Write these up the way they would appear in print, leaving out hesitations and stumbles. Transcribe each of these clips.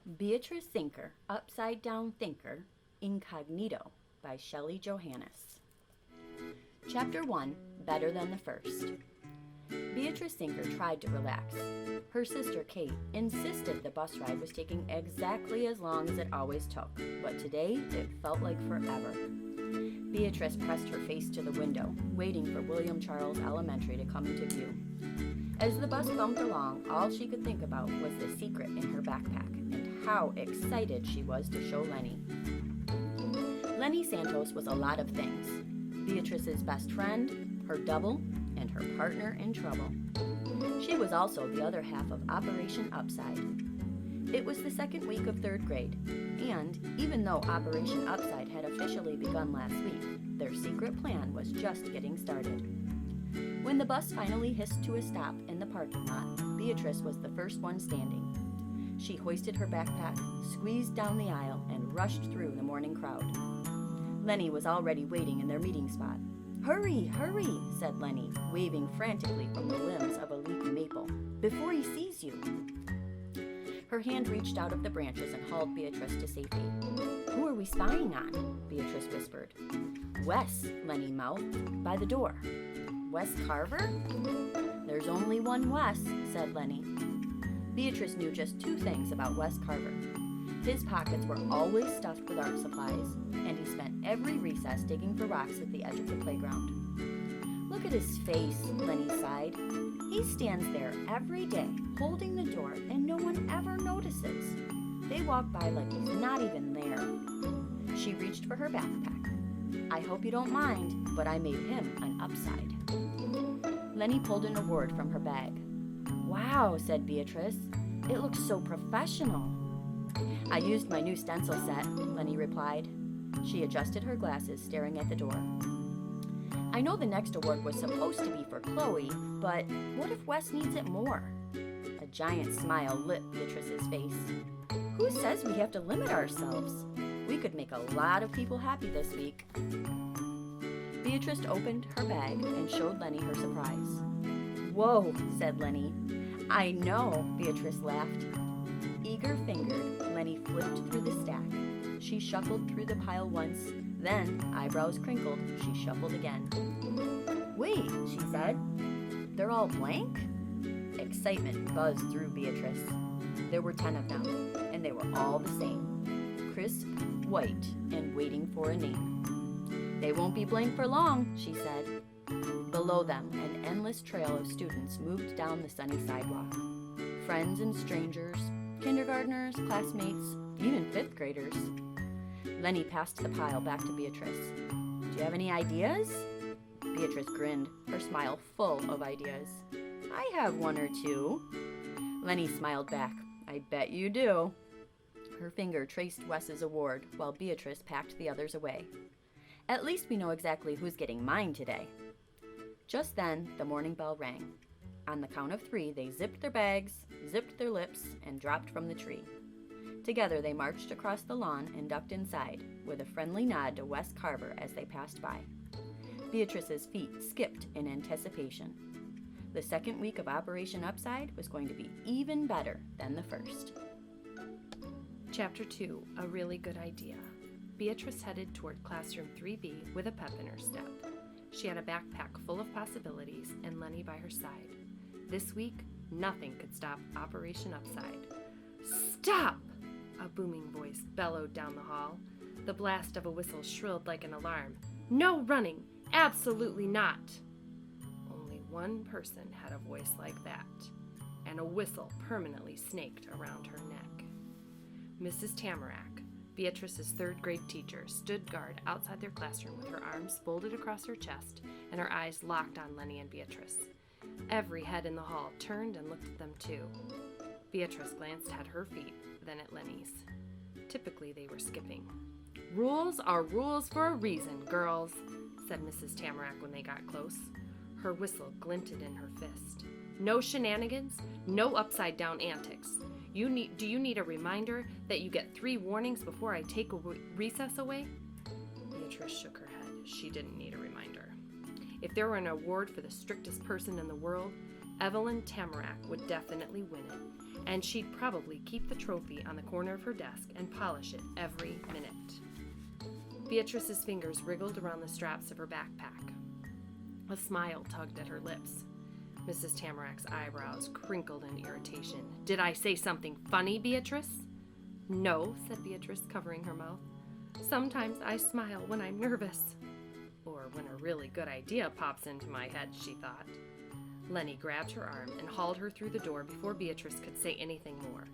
Beatrice Zinker, Upside Down Thinker, Incognito by Shelley Johannes. Chapter 1, Better Than the First. Beatrice Zinker tried to relax. Her sister Kate insisted the bus ride was taking exactly as long as it always took, but today it felt like forever. Beatrice pressed her face to the window, waiting for William Charles Elementary to come into view. As the bus bumped along, all she could think about was the secret in her backpack and how excited she was to show Lenny. Lenny Santos was a lot of things. Beatrice's best friend, her double, and her partner in trouble. She was also the other half of Operation Upside. It was the second week of third grade, and even though Operation Upside had officially begun last week, their secret plan was just getting started. When the bus finally hissed to a stop in the parking lot, Beatrice was the first one standing. She hoisted her backpack, squeezed down the aisle, and rushed through the morning crowd. Lenny was already waiting in their meeting spot. "Hurry, hurry," said Lenny, waving frantically from the limbs of a leafy maple, "before he sees you." Her hand reached out of the branches and hauled Beatrice to safety. "Who are we spying on?" Beatrice whispered. "Wes," Lenny mouthed, "by the door." "Wes Carver?" "There's only one Wes," said Lenny. Beatrice knew just two things about Wes Carver. His pockets were always stuffed with art supplies, and he spent every recess digging for rocks at the edge of the playground. "Look at his face," Lenny sighed. "He stands there every day, holding the door, and no one ever notices. They walk by like he's not even there." She reached for her backpack. "I hope you don't mind, but I made him an upside." Lenny pulled an award from her bag. "Wow," said Beatrice. "It looks so professional." "I used my new stencil set," Lenny replied. She adjusted her glasses, staring at the door. "I know the next award was supposed to be for Chloe, but what if Wes needs it more?" A giant smile lit Beatrice's face. "Who says we have to limit ourselves? We could make a lot of people happy this week." Beatrice opened her bag and showed Lenny her surprise. "Whoa," said Lenny. "I know," Beatrice laughed. Eager-fingered, Lenny flipped through the stack. She shuffled through the pile once, then, eyebrows crinkled, she shuffled again. "Wait," she said. "They're all blank?" Excitement buzzed through Beatrice. There were 10 of them, and they were all the same. Crisp, white, and waiting for a name. "They won't be blank for long," she said. Below them, an endless trail of students moved down the sunny sidewalk. Friends and strangers, kindergartners, classmates, even 5th graders. Lenny passed the pile back to Beatrice. "Do you have any ideas?" Beatrice grinned, her smile full of ideas. "I have one or two." Lenny smiled back. "I bet you do." Her finger traced Wes's award while Beatrice packed the others away. "At least we know exactly who's getting mine today." Just then, the morning bell rang. On the count of 3, they zipped their bags, zipped their lips, and dropped from the tree. Together, they marched across the lawn and ducked inside, with a friendly nod to Wes Carver as they passed by. Beatrice's feet skipped in anticipation. The second week of Operation Upside was going to be even better than the first. Chapter 2, A Really Good Idea. Beatrice headed toward classroom 3B with a pep in her step. She had a backpack full of possibilities and Lenny by her side. This week, nothing could stop Operation Upside. "Stop!" A booming voice bellowed down the hall. The blast of a whistle shrilled like an alarm. "No running! Absolutely not!" Only one person had a voice like that, and a whistle permanently snaked around her neck. Mrs. Tamarack, Beatrice's 3rd grade teacher, stood guard outside their classroom with her arms folded across her chest and her eyes locked on Lenny and Beatrice. Every head in the hall turned and looked at them too. Beatrice glanced at her feet, then at Lenny's. Typically they were skipping. "Rules are rules for a reason, girls," said Mrs. Tamarack when they got close. Her whistle glinted in her fist. "No shenanigans, no upside-down antics. Do you need a reminder that you get 3 warnings before I take a recess away?" Beatrice shook her head. She didn't need a reminder. If there were an award for the strictest person in the world, Evelyn Tamarack would definitely win it. and she'd probably keep the trophy on the corner of her desk and polish it every minute. Beatrice's fingers wriggled around the straps of her backpack. A smile tugged at her lips. Mrs. Tamarac's eyebrows crinkled in irritation. "Did I say something funny, Beatrice?" "No," said Beatrice, covering her mouth. "Sometimes I smile when I'm nervous." Or when a really good idea pops into my head, she thought. Lenny grabbed her arm and hauled her through the door before Beatrice could say anything more.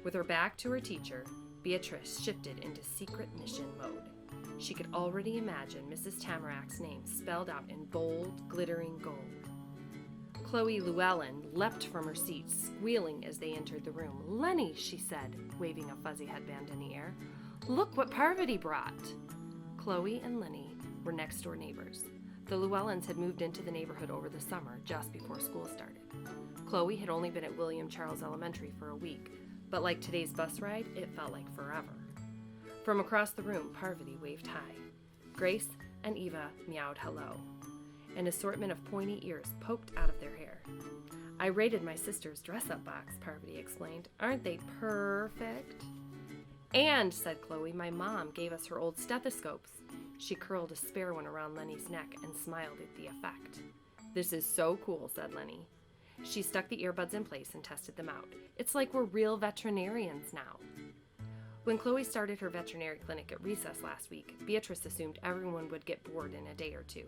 With her back to her teacher, Beatrice shifted into secret mission mode. She could already imagine Mrs. Tamarac's name spelled out in bold, glittering gold. Chloe Llewellyn leapt from her seat, squealing as they entered the room. "Lenny," she said, waving a fuzzy headband in the air. "Look what Parvati brought." Chloe and Lenny were next-door neighbors. The Llewellyns had moved into the neighborhood over the summer, just before school started. Chloe had only been at William Charles Elementary for a week, but like today's bus ride, it felt like forever. From across the room, Parvati waved hi. Grace and Eva meowed hello. An assortment of pointy ears poked out of their hair. "I raided my sister's dress-up box," Parvati explained. "Aren't they perfect?" "And," said Chloe, "my mom gave us her old stethoscopes." She curled a spare one around Lenny's neck and smiled at the effect. "This is so cool," said Lenny. She stuck the earbuds in place and tested them out. "It's like we're real veterinarians now." When Chloe started her veterinary clinic at recess last week, Beatrice assumed everyone would get bored in a day or two.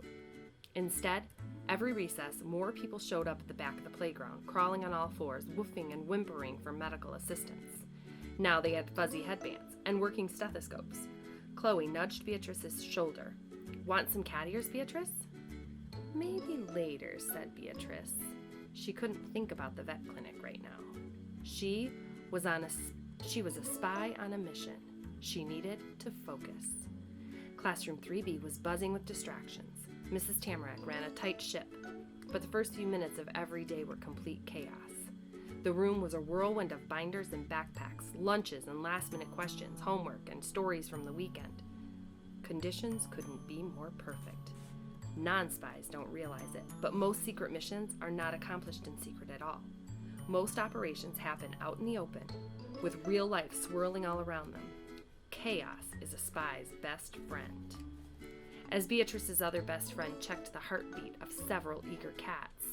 Instead, every recess, more people showed up at the back of the playground, crawling on all fours, woofing and whimpering for medical assistance. Now they had fuzzy headbands and working stethoscopes. Chloe nudged Beatrice's shoulder. "Want some cat ears, Beatrice?" "Maybe later," said Beatrice. She couldn't think about the vet clinic right now. She was a spy on a mission. She needed to focus. Classroom 3B was buzzing with distractions. Mrs. Tamarac ran a tight ship, but the first few minutes of every day were complete chaos. The room was a whirlwind of binders and backpacks, lunches and last-minute questions, homework, and stories from the weekend. Conditions couldn't be more perfect. Non-spies don't realize it, but most secret missions are not accomplished in secret at all. Most operations happen out in the open, with real life swirling all around them. Chaos is a spy's best friend. As Beatrice's other best friend checked the heartbeat of several eager cats,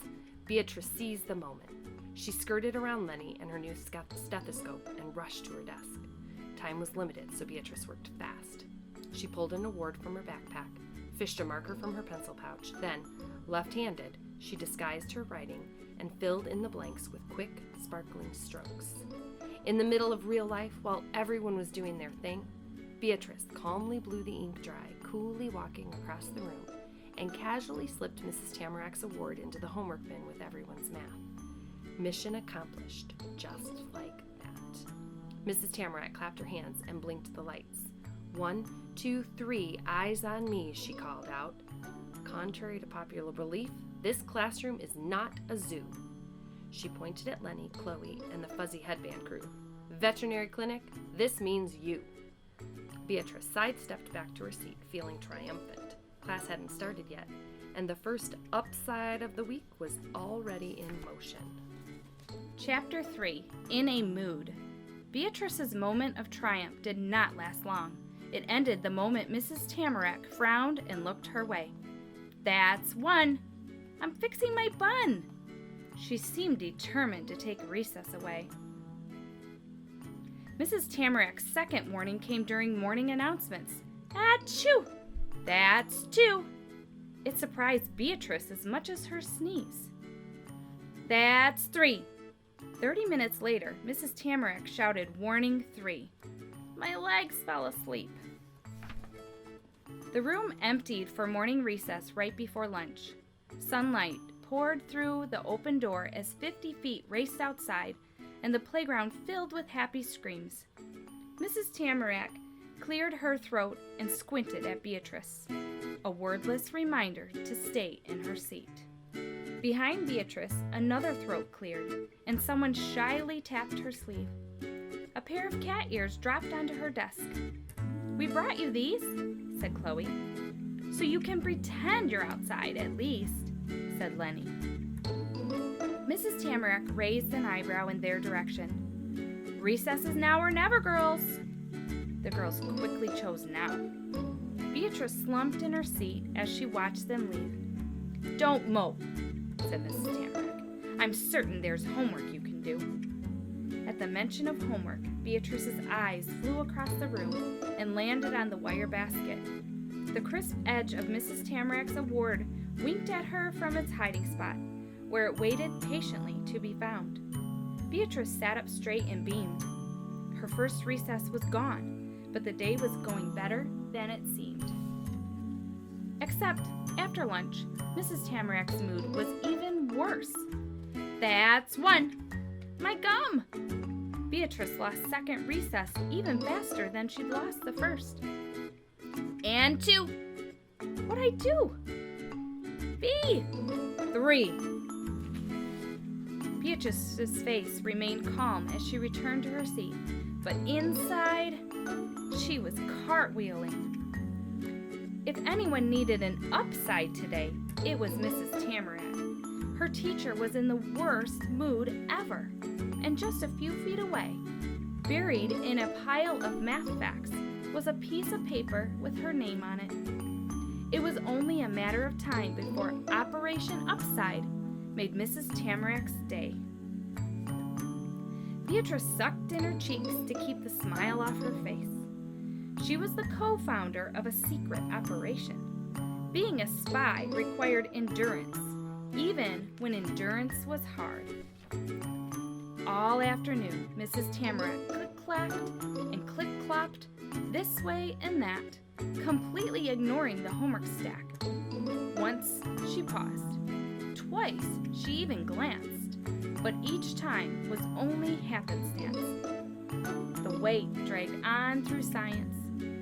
Beatrice seized the moment. She skirted around Lenny and her new stethoscope and rushed to her desk. Time was limited, so Beatrice worked fast. She pulled an award from her backpack, fished a marker from her pencil pouch, then, left-handed, she disguised her writing and filled in the blanks with quick, sparkling strokes. In the middle of real life, while everyone was doing their thing, Beatrice calmly blew the ink dry, coolly walking across the room, and casually slipped Mrs. Tamarac's award into the homework bin with everyone's math. Mission accomplished, just like that. Mrs. Tamarac clapped her hands and blinked the lights. 1, 2, 3, eyes on me, she called out. Contrary to popular belief, this classroom is not a zoo. She pointed at Lenny, Chloe, and the fuzzy headband crew. Veterinary clinic, this means you. Beatrice sidestepped back to her seat, feeling triumphant. Class hadn't started yet, and the first upside of the week was already in motion. Chapter 3, In a Mood. Beatrice's moment of triumph did not last long. It ended the moment Mrs. Tamarac frowned and looked her way. "That's one. I'm fixing my bun." She seemed determined to take recess away. Mrs. Tamarac's second warning came during morning announcements. "Achoo! That's 2. It surprised Beatrice as much as her sneeze. "That's 3. 30 minutes later, Mrs. Tamarac shouted warning 3. My legs fell asleep. The room emptied for morning recess right before lunch. Sunlight poured through the open door as 50 feet raced outside, and the playground filled with happy screams. Mrs. Tamarac cleared her throat and squinted at Beatrice, a wordless reminder to stay in her seat. Behind Beatrice, another throat cleared, and someone shyly tapped her sleeve. A pair of cat ears dropped onto her desk. "We brought you these," said Chloe. "So you can pretend you're outside, at least," said Lenny. Mrs. Tamarack raised an eyebrow in their direction. "Recess is now or never, girls." The girls quickly chose now. Beatrice slumped in her seat as she watched them leave. "Don't mope," said Mrs. Tamarack. "I'm certain there's homework you can do." At the mention of homework, Beatrice's eyes flew across the room and landed on the wire basket. The crisp edge of Mrs. Tamarack's award winked at her from its hiding spot, where it waited patiently to be found. Beatrice sat up straight and beamed. Her first recess was gone, but the day was going better than it seemed. Except, after lunch, Mrs. Tamarack's mood was even worse. "That's one! My gum!" Beatrice lost second recess even faster than she'd lost the first. "And two! What'd I do? B! Three!" Beatrice's face remained calm as she returned to her seat, but inside, she was cartwheeling. If anyone needed an upside today, it was Mrs. Tamarack. Her teacher was in the worst mood ever, and just a few feet away, buried in a pile of math facts, was a piece of paper with her name on it. It was only a matter of time before Operation Upside made Mrs. Tamarack's day. Beatrice sucked in her cheeks to keep the smile off her face. She was the co-founder of a secret operation. Being a spy required endurance, even when endurance was hard. All afternoon, Mrs. Tamarack click-clacked and click-clopped this way and that, completely ignoring the homework stack. Once, she paused. Twice, she even glanced, but each time was only happenstance. The wait dragged on through science,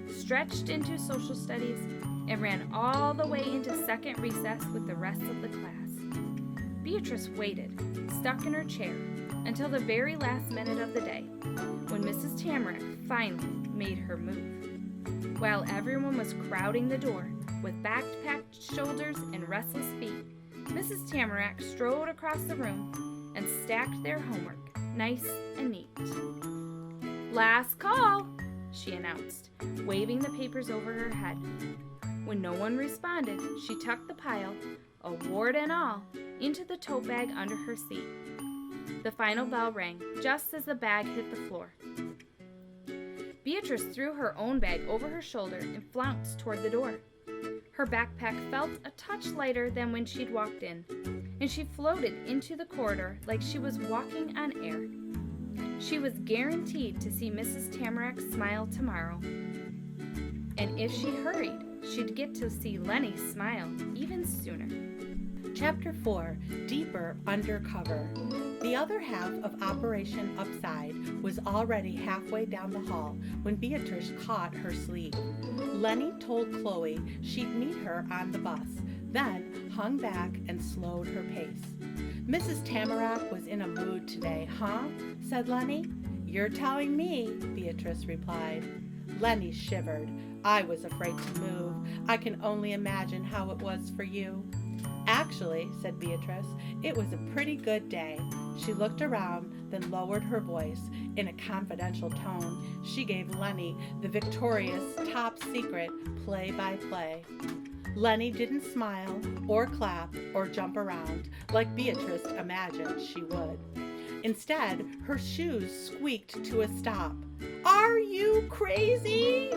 stretched into social studies, and ran all the way into second recess with the rest of the class. Beatrice waited, stuck in her chair, until the very last minute of the day, when Mrs. Tamarack finally made her move. While everyone was crowding the door, with backpacked shoulders and restless feet, Mrs. Tamarack strode across the room and stacked their homework, nice and neat. "Last call," she announced, waving the papers over her head. When no one responded, she tucked the pile, award and all, into the tote bag under her seat. The final bell rang just as the bag hit the floor. Beatrice threw her own bag over her shoulder and flounced toward the door. Her backpack felt a touch lighter than when she'd walked in, and she floated into the corridor like she was walking on air. She was guaranteed to see Mrs. Tamarack smile tomorrow. And if she hurried, she'd get to see Lenny smile even sooner. Chapter 4, Deeper Undercover. The other half of Operation Upside was already halfway down the hall when Beatrice caught her sleeve. Lenny told Chloe she'd meet her on the bus, then hung back and slowed her pace. "Mrs. Tamarack was in a mood today, huh?" said Lenny. "You're telling me," Beatrice replied. Lenny shivered. "I was afraid to move. I can only imagine how it was for you." "Actually," said Beatrice, "it was a pretty good day." She looked around, then lowered her voice. In a confidential tone, she gave Lenny the victorious top secret play-by-play. Lenny didn't smile or clap or jump around like Beatrice imagined she would. Instead, her shoes squeaked to a stop. "Are you crazy?"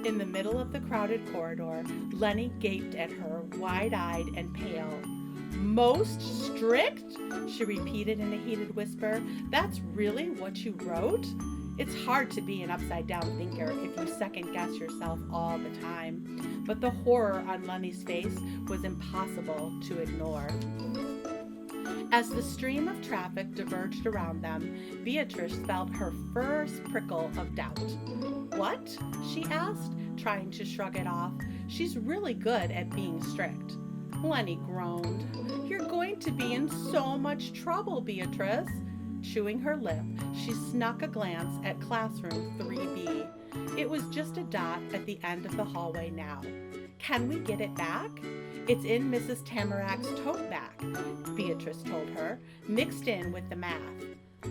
In the middle of the crowded corridor, Lenny gaped at her, wide-eyed and pale. "Most strict?" she repeated in a heated whisper. "That's really what you wrote?" It's hard to be an upside-down thinker if you second-guess yourself all the time, but the horror on Lenny's face was impossible to ignore. As the stream of traffic diverged around them, Beatrice felt her first prickle of doubt. "What?" she asked, trying to shrug it off. "She's really good at being strict." Lenny groaned. "You're going to be in so much trouble, Beatrice." Chewing her lip, she snuck a glance at classroom 3B. It was just a dot at the end of the hallway now. Can we get it back? It's in Mrs. Tamarac's tote bag, Beatrice told her, mixed in with the math.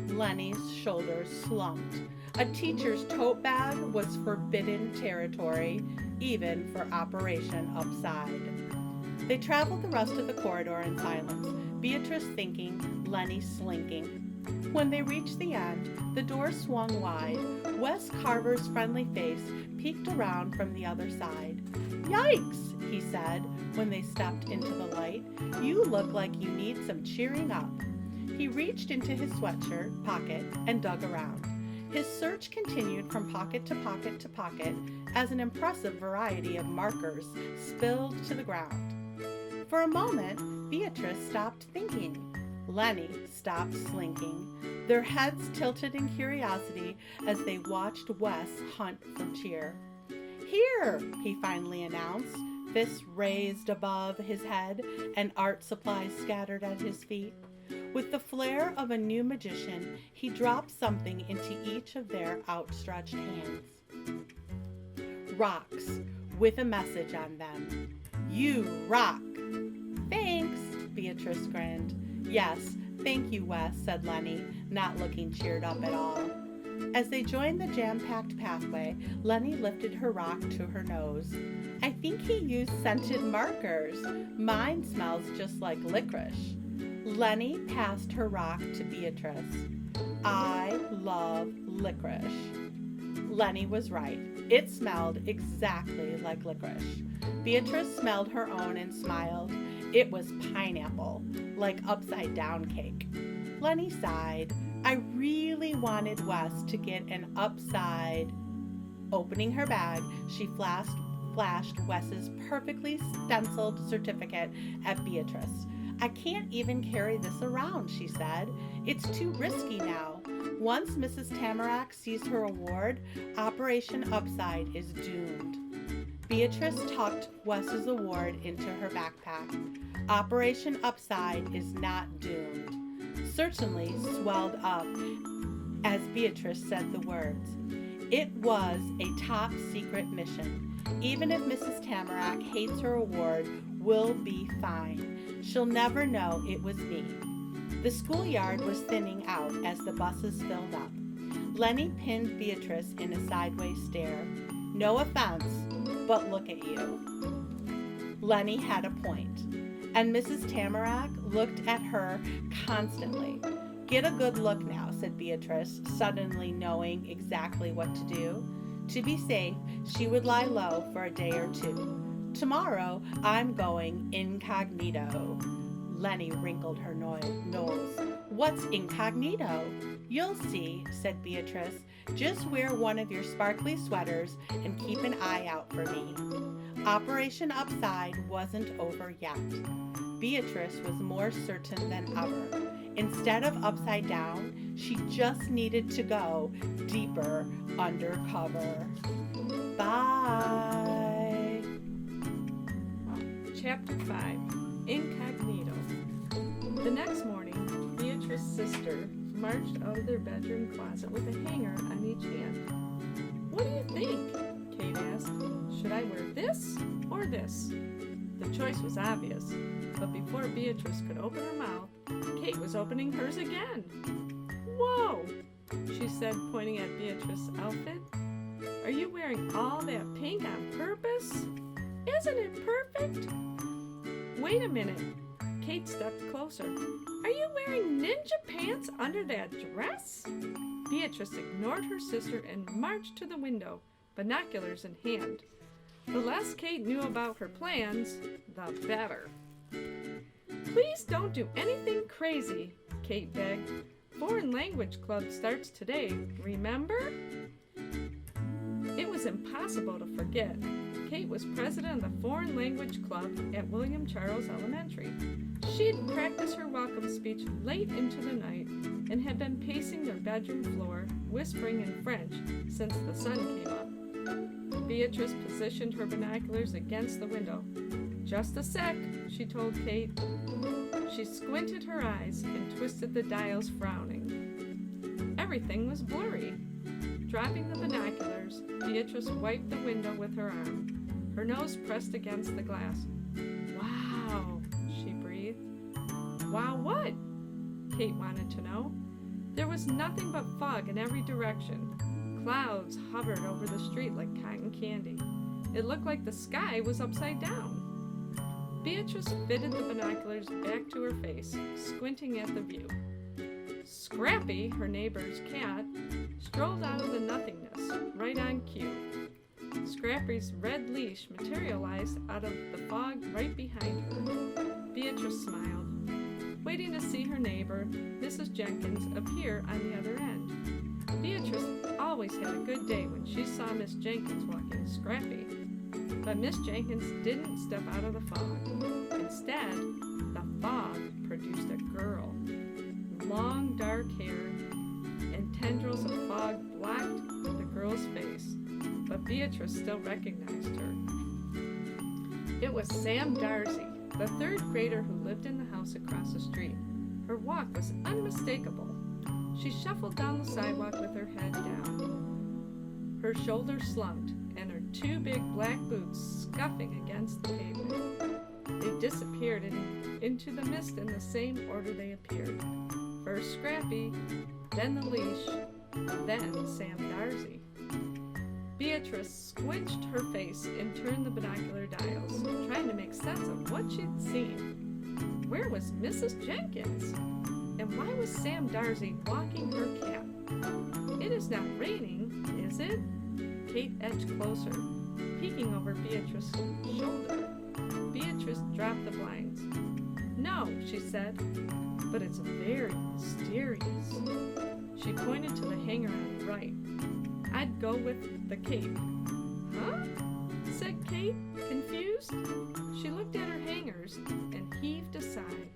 Lenny's shoulders slumped. A teacher's tote bag was forbidden territory, even for Operation Upside. They traveled the rest of the corridor in silence, Beatrice thinking, Lenny slinking. When they reached the end, the door swung wide. Wes Carver's friendly face peeked around from the other side. "Yikes," he said when they stepped into the light. "You look like you need some cheering up." He reached into his sweatshirt pocket and dug around. His search continued from pocket to pocket to pocket as an impressive variety of markers spilled to the ground. For a moment, Beatrice stopped thinking. Lenny stopped slinking. Their heads tilted in curiosity as they watched Wes hunt for cheer. "Here," he finally announced, fists raised above his head and art supplies scattered at his feet. With the flair of a new magician, he dropped something into each of their outstretched hands. Rocks, with a message on them. "You rock." "Thanks," Beatrice grinned. "Yes, thank you, Wes," said Lenny, not looking cheered up at all. As they joined the jam-packed pathway, Lenny lifted her rock to her nose. "I think he used scented markers. Mine smells just like licorice." Lenny passed her rock to Beatrice. "I love licorice." Lenny was right. It smelled exactly like licorice. Beatrice smelled her own and smiled. It was pineapple, like upside-down cake. Lenny sighed. "I really wanted Wes to get an upside." Opening her bag, she flashed Wes's perfectly stenciled certificate at Beatrice. "I can't even carry this around," she said. "It's too risky now. Once Mrs. Tamarack sees her award, Operation Upside is doomed." Beatrice tucked Wes's award into her backpack. Operation Upside is not doomed. Certainly swelled up as Beatrice said the words. It was a top secret mission. Even if Mrs. Tamarack hates her award, we'll be fine. She'll never know it was me. The schoolyard was thinning out as the buses filled up. Lenny pinned Beatrice in a sideways stare. "No offense, but look at you." Lenny had a point, and Mrs. Tamarack looked at her constantly. "Get a good look now," said Beatrice, suddenly knowing exactly what to do. To be safe, she would lie low for a day or two. "Tomorrow, I'm going incognito." Lenny wrinkled her nose. "What's incognito?" "You'll see," said Beatrice. "Just wear one of your sparkly sweaters and keep an eye out for me." Operation Upside wasn't over yet. Beatrice was more certain than ever. Instead of upside down, she just needed to go deeper undercover. Bye. Chapter 5. Incognito. The next morning, Beatrice's sister marched out of their bedroom closet with a hanger on each hand. "What do you think?" Kate asked. "Should I wear this or this?" The choice was obvious, but before Beatrice could open her mouth, Kate was opening hers again. "Whoa," she said, pointing at Beatrice's outfit. "Are you wearing all that pink on purpose? Isn't it perfect?" "Wait a minute." Kate stepped closer. "Are you wearing ninja pants under that dress?" Beatrice ignored her sister and marched to the window, binoculars in hand. The less Kate knew about her plans, the better. "Please don't do anything crazy," Kate begged. "Foreign Language Club starts today, remember?" It was impossible to forget. Kate was president of the Foreign Language Club at William Charles Elementary. She'd practiced her welcome speech late into the night and had been pacing their bedroom floor, whispering in French since the sun came up. Beatrice positioned her binoculars against the window. "Just a sec," she told Kate. She squinted her eyes and twisted the dials, frowning. Everything was blurry. Dropping the binoculars, Beatrice wiped the window with her arm. her nose pressed against the glass. "Wow," she breathed. "Wow what?" Kate wanted to know. There was nothing but fog in every direction. Clouds hovered over the street like cotton candy. It looked like the sky was upside down. Beatrice fitted the binoculars back to her face, squinting at the view. Scrappy, her neighbor's cat, strolled out of the nothingness, right on cue. Scrappy's red leash materialized out of the fog right behind her. Beatrice smiled, waiting to see her neighbor, Mrs. Jenkins, appear on the other end. Beatrice always had a good day when she saw Miss Jenkins walking Scrappy. But Miss Jenkins didn't step out of the fog. Instead, the fog produced a girl. Long dark hair and tendrils of fog blocked the girl's face, but Beatrice still recognized her. It was Sam Darcy, the third grader who lived in the house across the street. Her walk was unmistakable. She shuffled down the sidewalk with her head down. Her shoulders slumped, and her two big black boots scuffing against the pavement. They disappeared into the mist in the same order they appeared. First Scrappy, then the leash, then Sam Darcy. Beatrice squinched her face and turned the binocular dials, trying to make sense of what she'd seen. Where was Mrs. Jenkins? And why was Sam Darcy walking her cat? It is not raining, is it? Kate edged closer, peeking over Beatrice's shoulder. Beatrice dropped the blinds. "No," she said, "but it's very mysterious." She pointed to the hanger on the right. "I'd go with the cape." "Huh?" said Kate, confused. She looked at her hangers and heaved a sigh.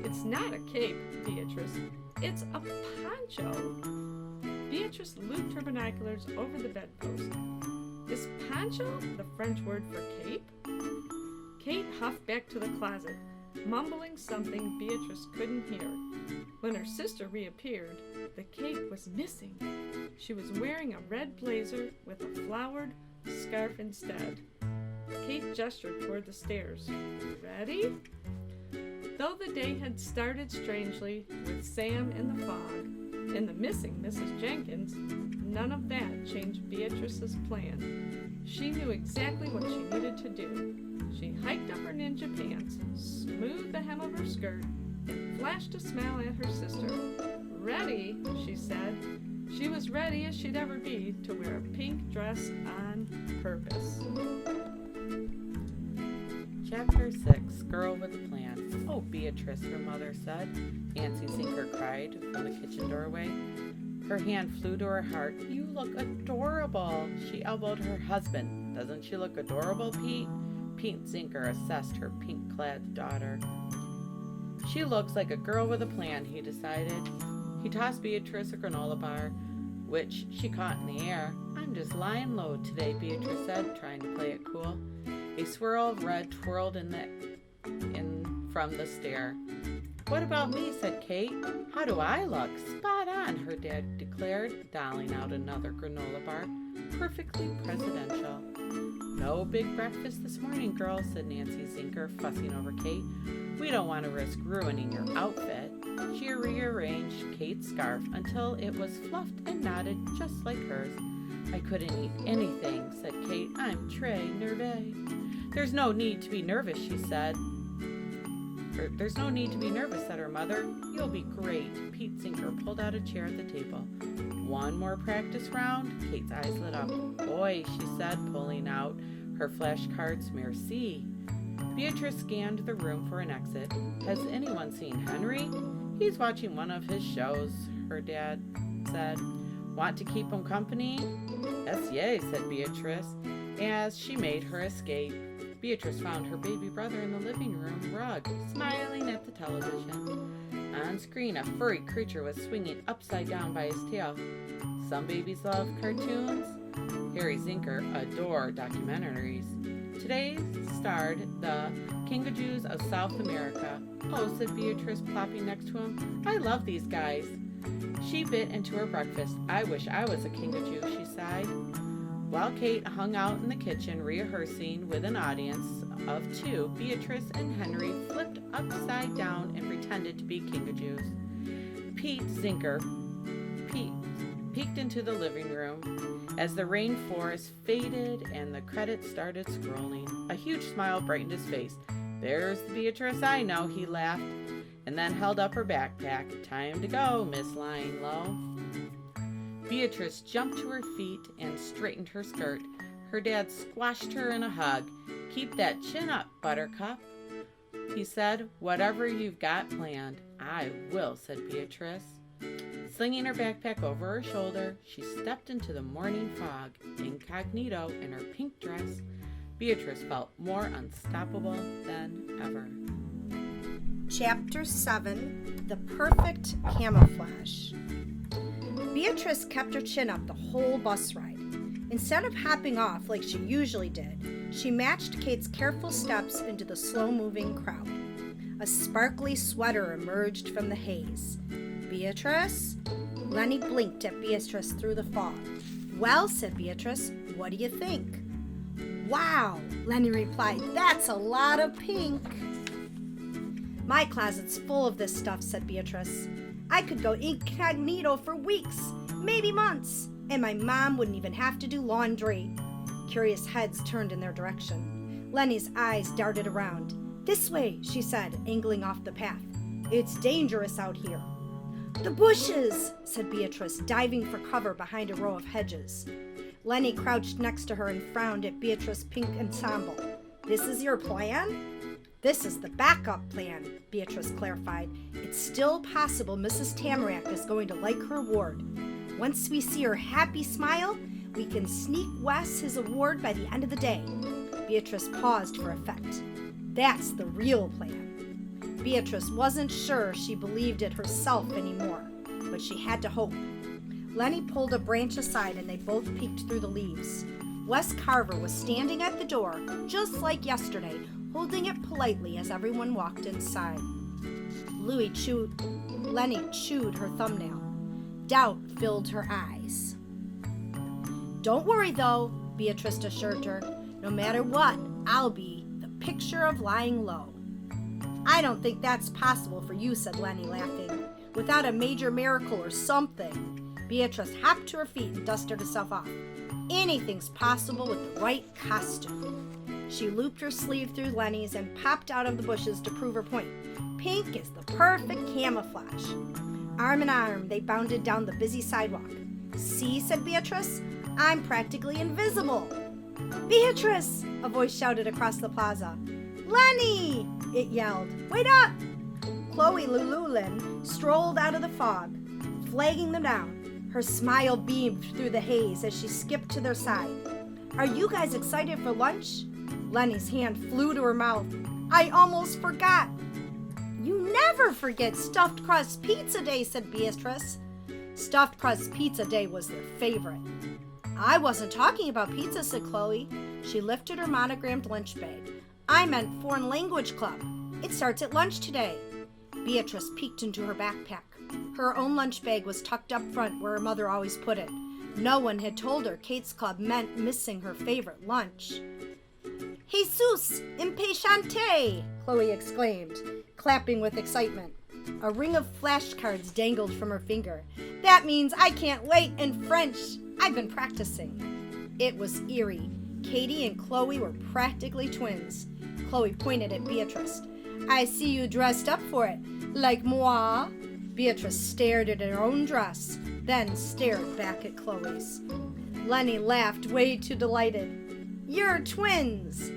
"It's not a cape, Beatrice. It's a poncho." Beatrice looped her binoculars over the bedpost. "Is poncho the French word for cape?" Kate huffed back to the closet, mumbling something Beatrice couldn't hear. When her sister reappeared, the cape was missing. She was wearing a red blazer with a flowered scarf instead. Kate gestured toward the stairs. "Ready?" Though the day had started strangely with Sam in the fog and the missing Mrs. Jenkins, none of that changed Beatrice's plan. She knew exactly what she needed to do. She hiked up her ninja pants, smoothed the hem of her skirt, and flashed a smile at her sister. "Ready," she said. She was ready as she'd ever be to wear a pink dress on purpose. Chapter 6, Girl with a Plan. "Oh, Beatrice," her mother said. Nancy Zinker cried from the kitchen doorway. Her hand flew to her heart. "You look adorable." She elbowed her husband. "Doesn't she look adorable, Pete?" Pete Zinker assessed her pink-clad daughter. "She looks like a girl with a plan," he decided. He tossed Beatrice a granola bar, which she caught in the air. "I'm just lying low today," Beatrice said, trying to play it cool. A swirl of red twirled in from the stair. "What about me?" said Kate. "How do I look?" "Spot on," her dad declared, doling out another granola bar. "Perfectly presidential." "No big breakfast this morning, girl," said Nancy Zinker, fussing over Kate. "We don't want to risk ruining your outfit." She rearranged Kate's scarf until it was fluffed and knotted just like hers. "I couldn't eat anything," said Kate. "I'm très nerveux." "There's no need to be nervous," she said. "There's no need to be nervous," said her mother. "You'll be great." Pete Zinker pulled out a chair at the table. "One more practice round?" Kate's eyes lit up. "Boy," she said, pulling out her flashcards. "Merci." Beatrice scanned the room for an exit. "Has anyone seen Henry?" "He's watching one of his shows," her dad said. "Want to keep him company?" "Yes, yay," said Beatrice, as she made her escape. Beatrice found her baby brother in the living room rug, smiling at the television. On screen, a furry creature was swinging upside down by his tail. Some babies love cartoons. Harry Zinker adored documentaries. Today starred the Kingajoos of South America. "Oh," said Beatrice, plopping next to him. "I love these guys." She bit into her breakfast. "I wish I was a Kingajoo," she sighed. While Kate hung out in the kitchen rehearsing with an audience of 2, Beatrice and Henry flipped upside down and pretended to be Kingajoos. Pete Zinker peeked into the living room as the rainforest faded and the credits started scrolling. A huge smile brightened his face. "There's the Beatrice I know," he laughed, and then held up her backpack. "Time to go, Miss Lying Low." Beatrice jumped to her feet and straightened her skirt. Her dad squashed her in a hug. "Keep that chin up, Buttercup," he said. "Whatever you've got planned." "I will," said Beatrice. Slinging her backpack over her shoulder, she stepped into the morning fog. Incognito in her pink dress, Beatrice felt more unstoppable than ever. Chapter 7, The Perfect Camouflage. Beatrice kept her chin up the whole bus ride. Instead of hopping off like she usually did, she matched Kate's careful steps into the slow-moving crowd. A sparkly sweater emerged from the haze. "Beatrice?" Lenny blinked at Beatrice through the fog. "Well," said Beatrice, "what do you think?" "Wow," Lenny replied, "that's a lot of pink." "My closet's full of this stuff," said Beatrice. "I could go incognito for weeks, maybe months, and my mom wouldn't even have to do laundry." Curious heads turned in their direction. Lenny's eyes darted around. "This way," she said, angling off the path. "It's dangerous out here." "The bushes," said Beatrice, diving for cover behind a row of hedges. Lenny crouched next to her and frowned at Beatrice's pink ensemble. "This is your plan?" "This is the backup plan," Beatrice clarified. "It's still possible Mrs. Tamarack is going to like her award. Once we see her happy smile, we can sneak Wes his award by the end of the day." Beatrice paused for effect. "That's the real plan." Beatrice wasn't sure she believed it herself anymore, but she had to hope. Lenny pulled a branch aside and they both peeked through the leaves. Wes Carver was standing at the door, just like yesterday, holding it politely as everyone walked inside. Lenny chewed her thumbnail. Doubt filled her eyes. "Don't worry, though," Beatrice assured her. "No matter what, I'll be the picture of lying low." "I don't think that's possible for you," said Lenny, laughing. "Without a major miracle or something." Beatrice hopped to her feet and dusted herself off. "Anything's possible with the right costume." She looped her sleeve through Lenny's and popped out of the bushes to prove her point. "Pink is the perfect camouflage." Arm in arm, they bounded down the busy sidewalk. "See," said Beatrice, "I'm practically invisible." "Beatrice!" a voice shouted across the plaza. "Lenny!" it yelled. "Wait up!" Chloe Lululin strolled out of the fog, flagging them down. Her smile beamed through the haze as she skipped to their side. "Are you guys excited for lunch?" Lenny's hand flew to her mouth. "I almost forgot." "You never forget Stuffed Crust Pizza Day," said Beatrice. Stuffed Crust Pizza Day was their favorite. "I wasn't talking about pizza," said Chloe. She lifted her monogrammed lunch bag. "I meant Foreign Language Club. It starts at lunch today." Beatrice peeked into her backpack. Her own lunch bag was tucked up front where her mother always put it. No one had told her Kate's club meant missing her favorite lunch. "Jesus impatiente!" Chloe exclaimed, clapping with excitement. A ring of flashcards dangled from her finger. "That means I can't wait in French. I've been practicing." It was eerie. Katie and Chloe were practically twins. Chloe pointed at Beatrice. "I see you dressed up for it, like moi." Beatrice stared at her own dress, then stared back at Chloe's. Lenny laughed, way too delighted. "You're twins!"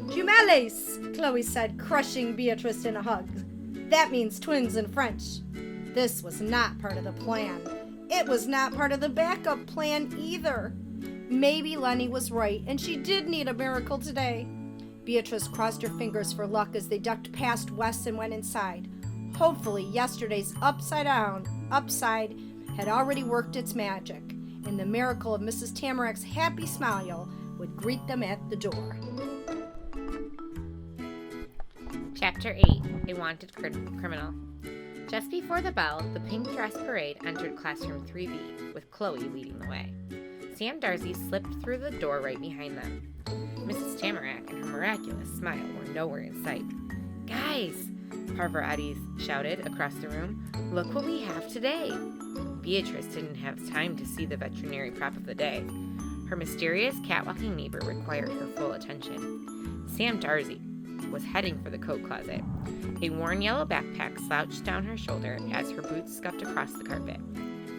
"Jumelles," Chloe said, crushing Beatrice in a hug. That means twins in French. This was not part of the plan. It was not part of the backup plan either. Maybe Lenny was right, and she did need a miracle today. Beatrice crossed her fingers for luck as they ducked past Wes and went inside. Hopefully, yesterday's upside had already worked its magic, and the miracle of Mrs. Tamarack's happy smile would greet them at the door. Chapter 8, A Wanted Criminal. Just before the bell, the pink dress parade entered classroom 3B, with Chloe leading the way. Sam Darcy slipped through the door right behind them. Mrs. Tamarack and her miraculous smile were nowhere in sight. "Guys," Pavarotti shouted across the room, "look what we have today." Beatrice didn't have time to see the veterinary prop of the day. Her mysterious cat-walking neighbor required her full attention. Sam Darcy was heading for the coat closet. A worn yellow backpack slouched down her shoulder as her boots scuffed across the carpet.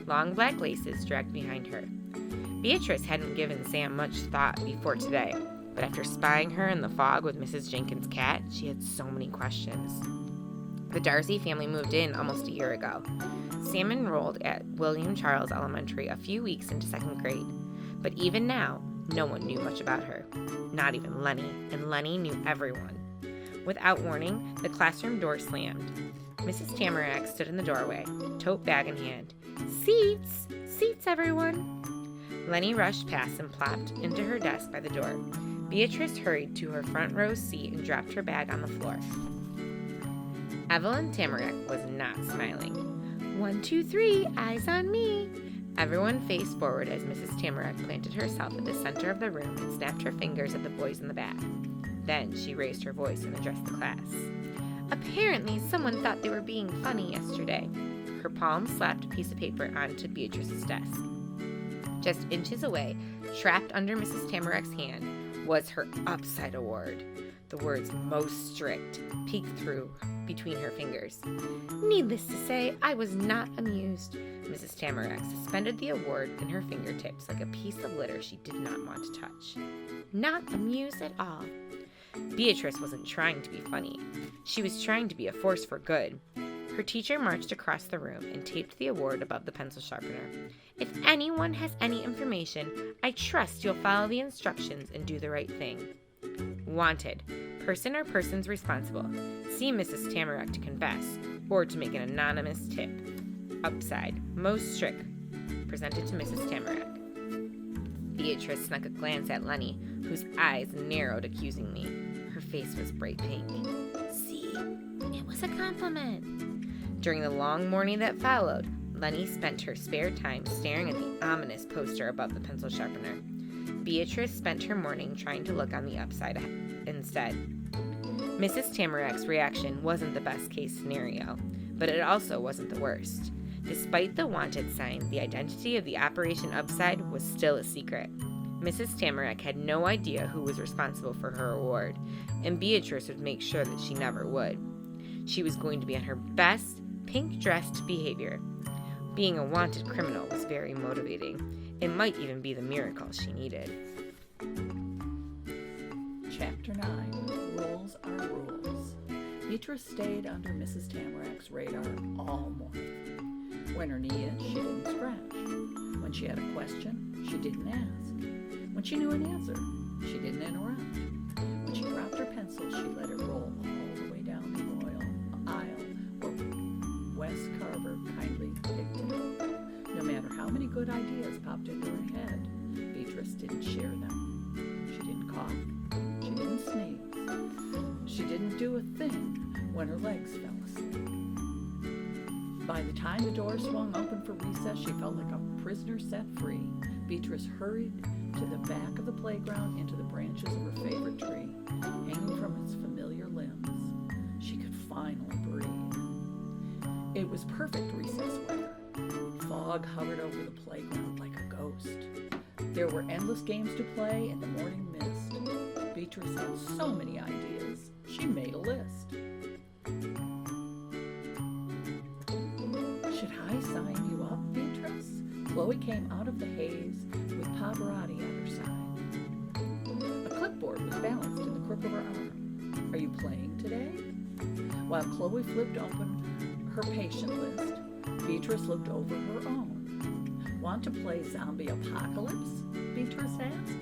Long black laces dragged behind her. Beatrice hadn't given Sam much thought before today, but after spying her in the fog with Mrs. Jenkins' cat, she had so many questions. The Darcy family moved in almost a year ago. Sam enrolled at William Charles Elementary a few weeks into second grade, but even now, no one knew much about her. Not even Lenny, and Lenny knew everyone. Without warning, the classroom door slammed. Mrs. Tamarack stood in the doorway, tote bag in hand. "Seats! Seats, everyone!" Lenny rushed past and plopped into her desk by the door. Beatrice hurried to her front row seat and dropped her bag on the floor. Evelyn Tamarack was not smiling. "1, 2, 3, eyes on me." Everyone faced forward as Mrs. Tamarack planted herself at the center of the room and snapped her fingers at the boys in the back. Then she raised her voice and addressed the class. "Apparently, someone thought they were being funny yesterday." Her palm slapped a piece of paper onto Beatrice's desk. Just inches away, trapped under Mrs. Tamarack's hand, was her Upside Award. The words "most strict" peeked through between her fingers. Needless to say, I was not amused. Mrs. Tamarack suspended the award in her fingertips like a piece of litter she did not want to touch. Not amused at all. Beatrice wasn't trying to be funny. She was trying to be a force for good. Her teacher marched across the room and taped the award above the pencil sharpener. "If anyone has any information, I trust you'll follow the instructions and do the right thing. Wanted, person or persons responsible. See Mrs. Tamarack to confess or to make an anonymous tip. Upside, most strict." Presented to Mrs. Tamarack. Beatrice snuck a glance at Lenny, whose eyes narrowed accusingly. Her face was bright pink. "See, it was a compliment." During the long morning that followed, Lenny spent her spare time staring at the ominous poster above the pencil sharpener. Beatrice spent her morning trying to look on the upside instead. Mrs. Tamarack's reaction wasn't the best case scenario, but it also wasn't the worst. Despite the wanted sign, the identity of the Operation Upside was still a secret. Mrs. Tamarack had no idea who was responsible for her award, and Beatrice would make sure that she never would. She was going to be on her best, pink-dressed behavior. Being a wanted criminal was very motivating. It might even be the miracle she needed. Chapter 9. Rules are rules. Beatrice stayed under Mrs. Tamarack's radar all morning. When her knee itched, she didn't scratch. When she had a question, she didn't ask. When she knew an answer, she didn't interrupt. When she dropped her pencil, she let it roll all the way down the aisle where Wes Carver kindly picked it up. No matter how many good ideas popped into her head, Beatrice didn't share them. She didn't cough. She didn't sneeze. She didn't do a thing when her legs fell asleep. By the time the door swung open for recess, she felt like a prisoner set free. Beatrice hurried to the back of the playground into the branches of her favorite tree, hanging from its familiar limbs. She could finally breathe. It was perfect recess weather. Fog hovered over the playground like a ghost. There were endless games to play in the morning mist. Beatrice had so many ideas. She made a list. Should I sign you up, Beatrice? Chloe came out of the haze with Pavarotti at her side. A clipboard was balanced in the crook of her arm. "Are you playing today?" While Chloe flipped open her patient list, Beatrice looked over her own. "Want to play Zombie Apocalypse?" Beatrice asked.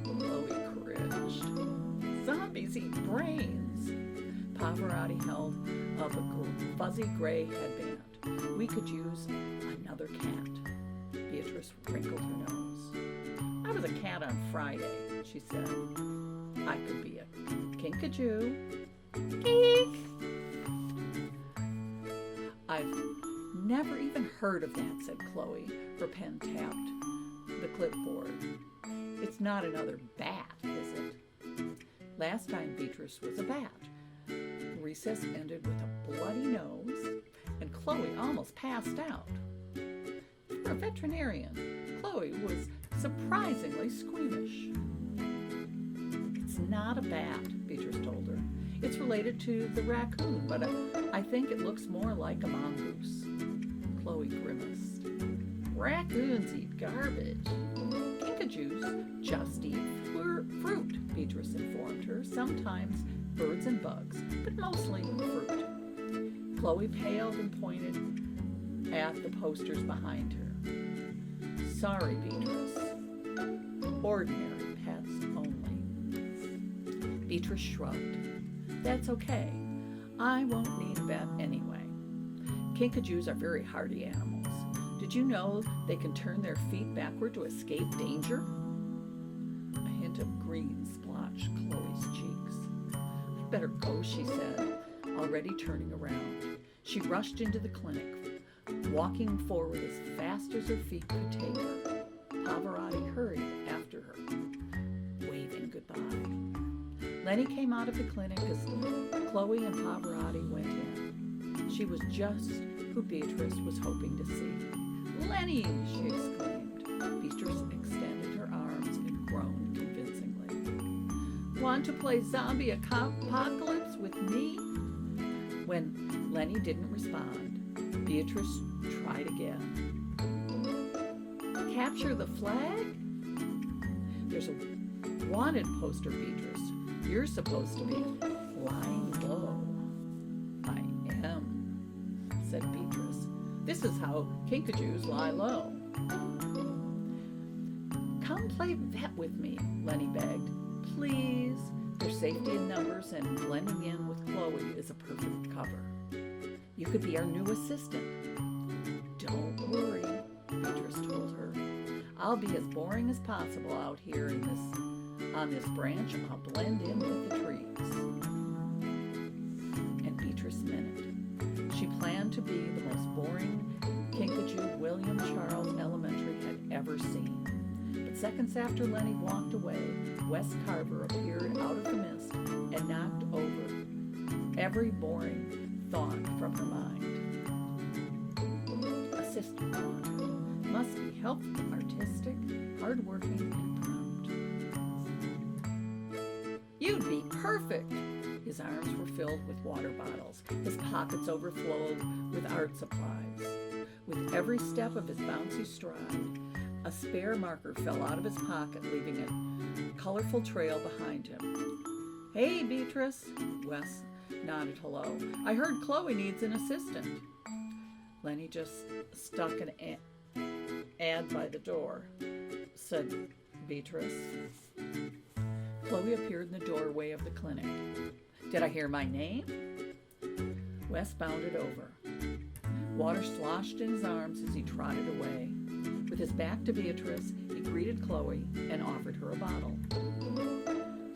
Chloe cringed. "Zombies eat brains." Pavarotti held up a fuzzy gray headband. "We could use another cat." Beatrice wrinkled her nose. "I was a cat on Friday," she said. "I could be a kinkajou." Eek! "I've never even heard of that," said Chloe. Her pen tapped the clipboard. not another bat, is it? Last time Beatrice was a bat. Recess ended with a bloody nose, and Chloe almost passed out. For a veterinarian, Chloe was surprisingly squeamish. It's not a bat, Beatrice told her. It's related to the raccoon, but I think it looks more like a mongoose. Chloe grimaced. Raccoons eat garbage. Kinkajous just eat fruit, Beatrice informed her. Sometimes birds and bugs, but mostly fruit. Chloe paled and pointed at the posters behind her. Sorry, Beatrice. Ordinary pets only. Beatrice shrugged. That's okay. I won't need a vet anyway. Kinkajous are very hardy animals. Did you know they can turn their feet backward to escape danger? A hint of green splotched Chloe's cheeks. I'd better go, she said, already turning around. She rushed into the clinic, walking forward as fast as her feet could take her. Pavarotti hurried after her, waving goodbye. Lenny came out of the clinic as Chloe and Pavarotti went in. She was just who Beatrice was hoping to see. Lenny, she exclaimed. Beatrice extended her arms and groaned convincingly. Want to play zombie apocalypse with me? When Lenny didn't respond, Beatrice tried again. Capture the flag? There's a wanted poster, Beatrice. You're supposed to be lying low. I am, said Beatrice. This is how kinkajous lie low. Come play vet with me, Lenny begged. Please. Their safety in numbers and blending in with Chloe is a perfect cover. You could be our new assistant. Don't worry, Beatrice told her. I'll be as boring as possible out here on this branch. I'll blend in with the trees. And Beatrice meant it. She planned to be the most boring kinkajou William Charles Elementary had ever seen. But seconds after Lenny walked away, Wes Carver appeared out of the mist and knocked over every boring thought from her mind. Assistant wanted. Must be helpful, artistic, hardworking, and prompt. You'd be perfect! His arms were filled with water bottles. His pockets overflowed with art supplies. With every step of his bouncy stride, a spare marker fell out of his pocket, leaving a colorful trail behind him. Hey, Beatrice, Wes nodded hello. I heard Chloe needs an assistant. Lenny just stuck an ad by the door, said Beatrice. Chloe appeared in the doorway of the clinic. Did I hear my name? Wes bounded over. Water sloshed in his arms as he trotted away. With his back to Beatrice, he greeted Chloe and offered her a bottle.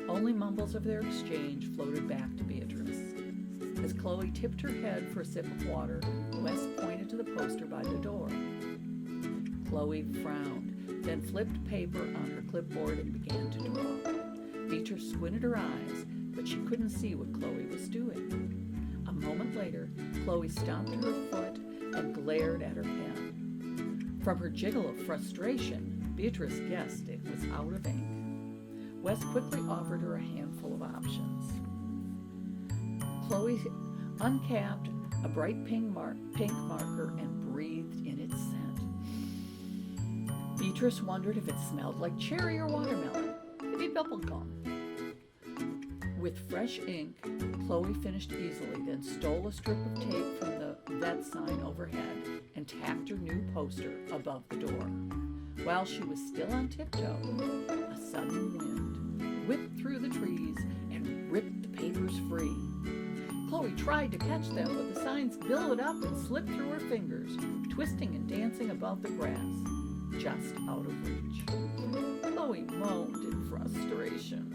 Only mumbles of their exchange floated back to Beatrice. As Chloe tipped her head for a sip of water, Wes pointed to the poster by the door. Chloe frowned, then flipped paper on her clipboard and began to draw. Beatrice squinted her eyes, but she couldn't see what Chloe was doing. A moment later, Chloe stomped her foot and glared at her pen. From her jiggle of frustration, Beatrice guessed it was out of ink. Wes quickly offered her a handful of options. Chloe uncapped a bright pink marker and breathed in its scent. Beatrice wondered if it smelled like cherry or watermelon, maybe bubblegum. With fresh ink, Chloe finished easily, then stole a strip of tape from the vet sign overhead and tacked her new poster above the door. While she was still on tiptoe, a sudden wind whipped through the trees and ripped the papers free. Chloe tried to catch them, but the signs billowed up and slipped through her fingers, twisting and dancing above the grass, just out of reach. Chloe moaned in frustration.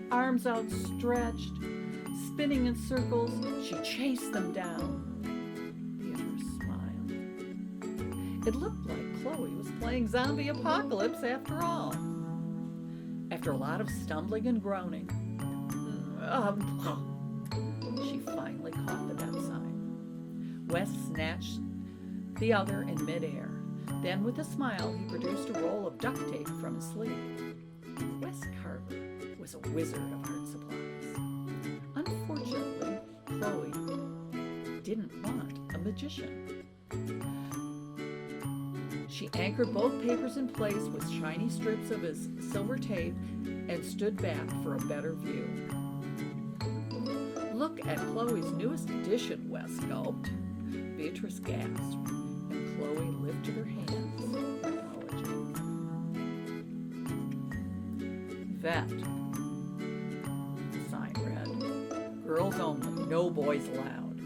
Arms outstretched, spinning in circles, she chased them down. Beatrice smiled. It looked like Chloe was playing zombie apocalypse after all. After a lot of stumbling and groaning, she finally caught the death sign. Wes snatched the other in midair. Then, with a smile, he produced a roll of duct tape from his sleeve. Wes Carver was a wizard of art supplies. Unfortunately, Chloe didn't want a magician. She anchored both papers in place with shiny strips of his silver tape and stood back for a better view. "Look at Chloe's newest addition," Wes gulped. Beatrice gasped, and Chloe lifted her hands in apology. "Vet," the sign read. "Girls only, no boys allowed."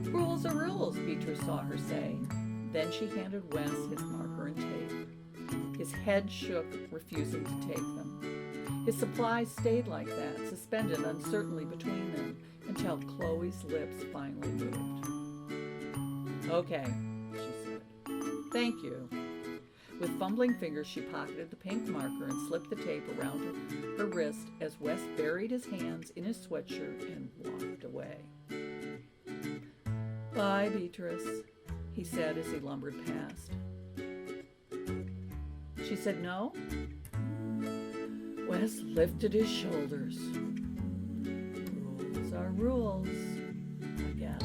"Rules are rules," Beatrice saw her say. Then she handed Wes his marker and tape. His head shook, refusing to take them. His supplies stayed like that, suspended uncertainly between them, until Chloe's lips finally moved. "Okay," she said. "Thank you." With fumbling fingers, she pocketed the pink marker and slipped the tape around her wrist as Wes buried his hands in his sweatshirt and walked away. "Bye, Beatrice," he said as he lumbered past. She said no. Wes lifted his shoulders. "Rules are rules, I guess,"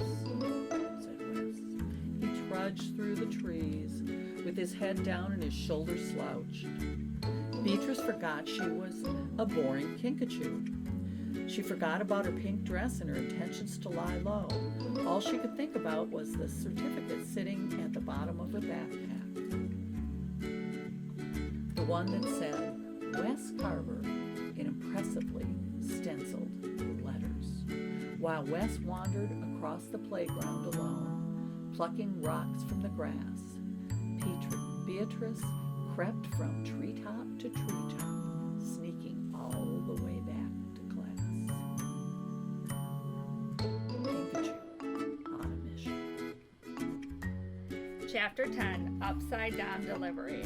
said Wes. He trudged through the trees with his head down and his shoulders slouched. Beatrice forgot she was a boring kinkajou. She forgot about her pink dress and her intentions to lie low. All she could think about was the certificate sitting at the bottom of her backpack. The one that said, "Wes Carver," in impressively stenciled letters. While Wes wandered across the playground alone, plucking rocks from the grass, Beatrice crept from treetop to treetop, sneaking all the way back to class. Pikachu on a mission. Chapter 10, Upside Down Delivery.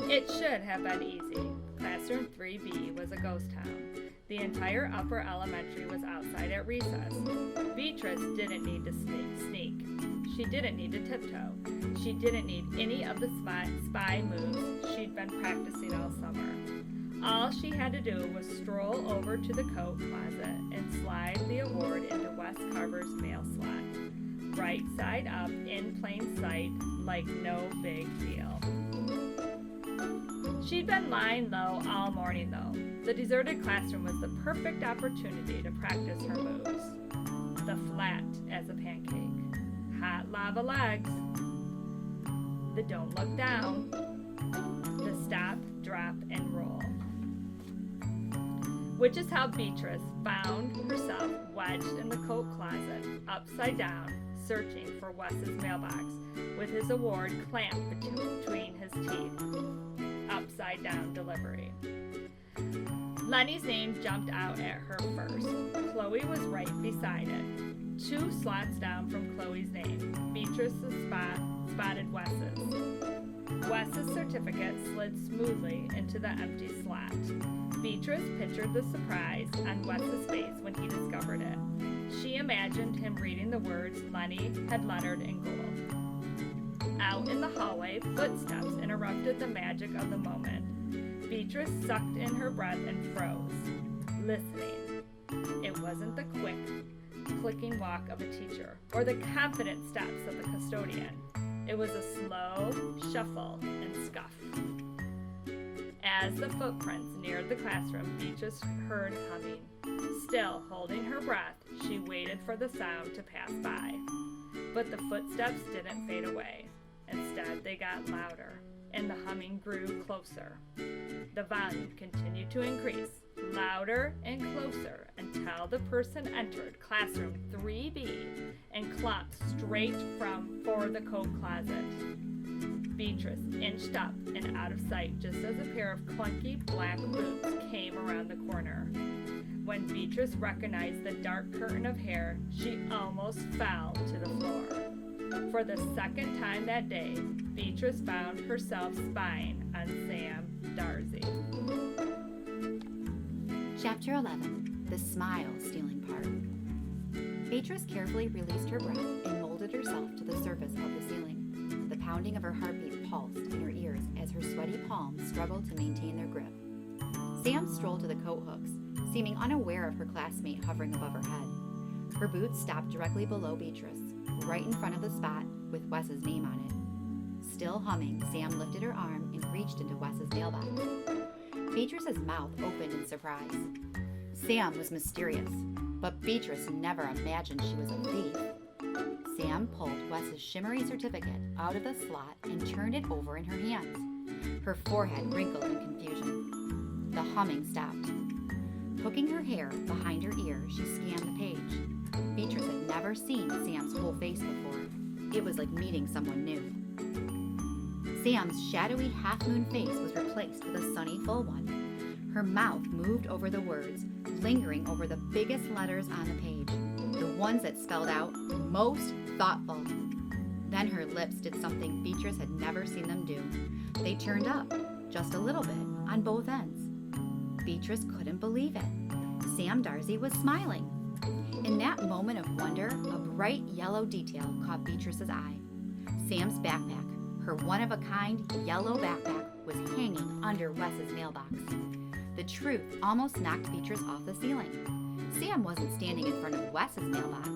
It should have been easy. Classroom 3B was a ghost town. The entire upper elementary was outside at recess. Beatrice didn't need to sneak. She didn't need to tiptoe. She didn't need any of the spy moves she'd been practicing all summer. All she had to do was stroll over to the coat closet and slide the award into Wes Carver's mail slot. Right side up in plain sight, like no big deal. She'd been lying low all morning though. The deserted classroom was the perfect opportunity to practice her moves. The flat as a pancake. Hot lava legs. The don't look down. The stop, drop, and roll. Which is how Beatrice found herself wedged in the coat closet, upside down, searching for Wes's mailbox, with his award clamped between his teeth. Upside down delivery. Lenny's name jumped out at her first. Chloe was right beside it. 2 slots down from Chloe's name. Beatrice's spotted Wes's. Wes's certificate slid smoothly into the empty slot. Beatrice pictured the surprise on Wes's face when he discovered it. She imagined him reading the words Lenny had lettered in gold. Out in the hallway, footsteps interrupted the magic of the moment. Beatrice sucked in her breath and froze, listening. It wasn't the quick, clicking walk of a teacher or the confident steps of the custodian. It was a slow shuffle and scuff. As the footprints neared the classroom, Beatrice heard humming. Still holding her breath, she waited for the sound to pass by. But the footsteps didn't fade away. Instead, they got louder, and the humming grew closer. The volume continued to increase, louder and closer, until the person entered classroom 3B and clomped straight for the coat closet. Beatrice inched up and out of sight just as a pair of clunky black boots came around the corner. When Beatrice recognized the dark curtain of hair, she almost fell to the floor. For the second time that day, Beatrice found herself spying on Sam Darcy. Chapter 11. The Smile-Stealing Part. Beatrice carefully released her breath and molded herself to the surface of the ceiling. The pounding of her heartbeat pulsed in her ears as her sweaty palms struggled to maintain their grip. Sam strolled to the coat hooks, seeming unaware of her classmate hovering above her head. Her boots stopped directly below Beatrice, right in front of the spot with Wes's name on it. Still humming, Sam lifted her arm and reached into Wes's mailbox. Beatrice's mouth opened in surprise. Sam was mysterious, but Beatrice never imagined she was a thief. Sam pulled Wes's shimmery certificate out of the slot and turned it over in her hands. Her forehead wrinkled in confusion. The humming stopped. Hooking her hair behind her ear, she scanned the page. Beatrice had never seen Sam's whole face before. It was like meeting someone new. Sam's shadowy half-moon face was replaced with a sunny full one. Her mouth moved over the words, lingering over the biggest letters on the page, the ones that spelled out, "Most thoughtful." Then her lips did something Beatrice had never seen them do. They turned up, just a little bit, on both ends. Beatrice couldn't believe it. Sam Darcy was smiling. In that moment of wonder, a bright yellow detail caught Beatrice's eye. Sam's backpack, her one-of-a-kind yellow backpack, was hanging under Wes's mailbox. The truth almost knocked Beatrice off the ceiling. Sam wasn't standing in front of Wes's mailbox.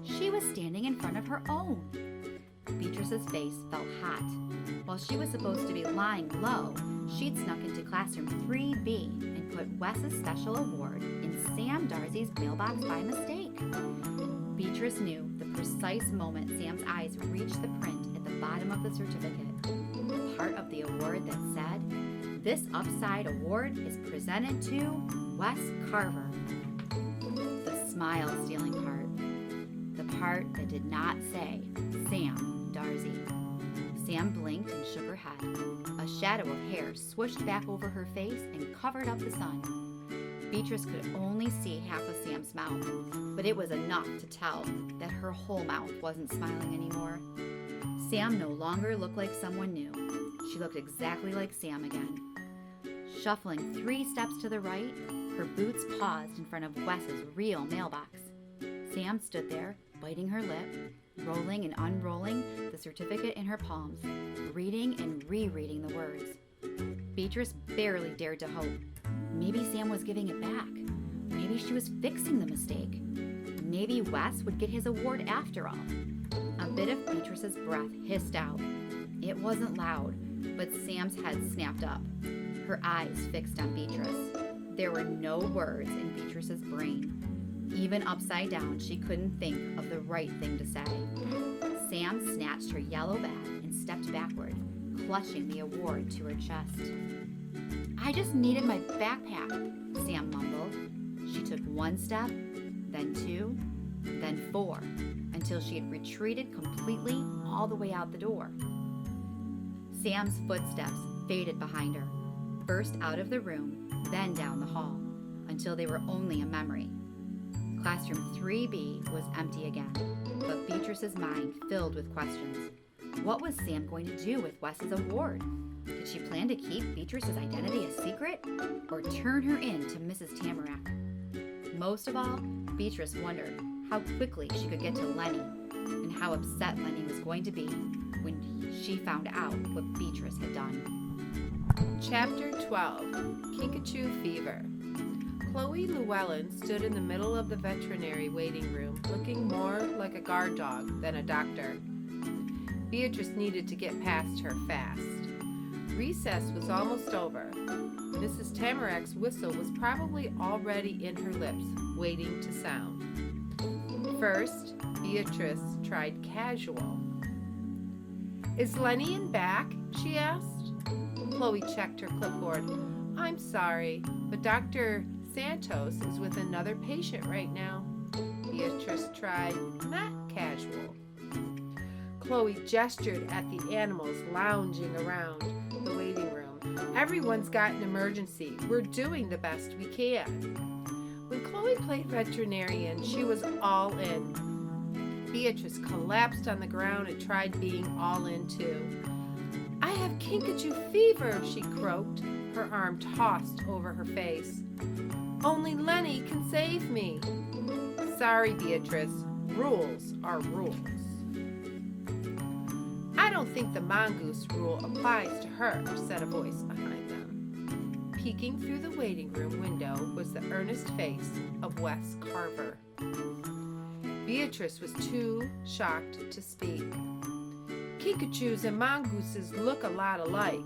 She was standing in front of her own. Beatrice's face felt hot. While she was supposed to be lying low, she'd snuck into classroom 3B and put Wes's special award in Sam Darcy's mailbox by mistake. Beatrice knew the precise moment Sam's eyes reached the print at the bottom of the certificate, the part of the award that said, "This Upside Award is presented to Wes Carver." The smile-stealing part. The part that did not say Sam Darcy. Sam blinked and shook her head. A shadow of hair swished back over her face and covered up the sun. Beatrice could only see half of Sam's mouth, but it was enough to tell that her whole mouth wasn't smiling anymore. Sam no longer looked like someone new. She looked exactly like Sam again. Shuffling 3 steps to the right, her boots paused in front of Wes's real mailbox. Sam stood there, biting her lip, rolling and unrolling the certificate in her palms, reading and rereading the words. Beatrice barely dared to hope. Maybe Sam was giving it back. Maybe she was fixing the mistake. Maybe Wes would get his award after all. A bit of Beatrice's breath hissed out. It wasn't loud, but Sam's head snapped up. Her eyes fixed on Beatrice. There were no words in Beatrice's brain. Even upside down, she couldn't think of the right thing to say. Sam snatched her yellow bag and stepped backward, clutching the award to her chest. "I just needed my backpack," Sam mumbled. She took 1 step, then 2, then 4, until she had retreated completely all the way out the door. Sam's footsteps faded behind her, first out of the room, then down the hall, until they were only a memory. Classroom 3B was empty again, but Beatrice's mind filled with questions. What was Sam going to do with Wes's award? Did she plan to keep Beatrice's identity a secret, or turn her in to Mrs. Tamarack? Most of all, Beatrice wondered how quickly she could get to Lenny, and how upset Lenny was going to be when she found out what Beatrice had done. Chapter 12. Kinkajou Fever. Chloe Llewellyn stood in the middle of the veterinary waiting room, looking more like a guard dog than a doctor. Beatrice needed to get past her fast. Recess was almost over. Mrs. Tamarack's whistle was probably already in her lips, waiting to sound. First, Beatrice tried casual. "Is Lenny in back?" she asked. Chloe checked her clipboard. "I'm sorry, but Dr. Santos is with another patient right now." Beatrice tried not casual. Chloe gestured at the animals lounging around the waiting room. "Everyone's got an emergency. We're doing the best we can." When Chloe played veterinarian, she was all in. Beatrice collapsed on the ground and tried being all in too. have kinkajou fever, she croaked, her arm tossed over her face. Only Lenny can save me. Sorry, Beatrice. Rules are rules. I don't think the mongoose rule applies to her, said a voice behind them. Peeking through the waiting room window was the earnest face of Wes Carver. Beatrice was too shocked to speak. Kinkajous and mongooses look a lot alike,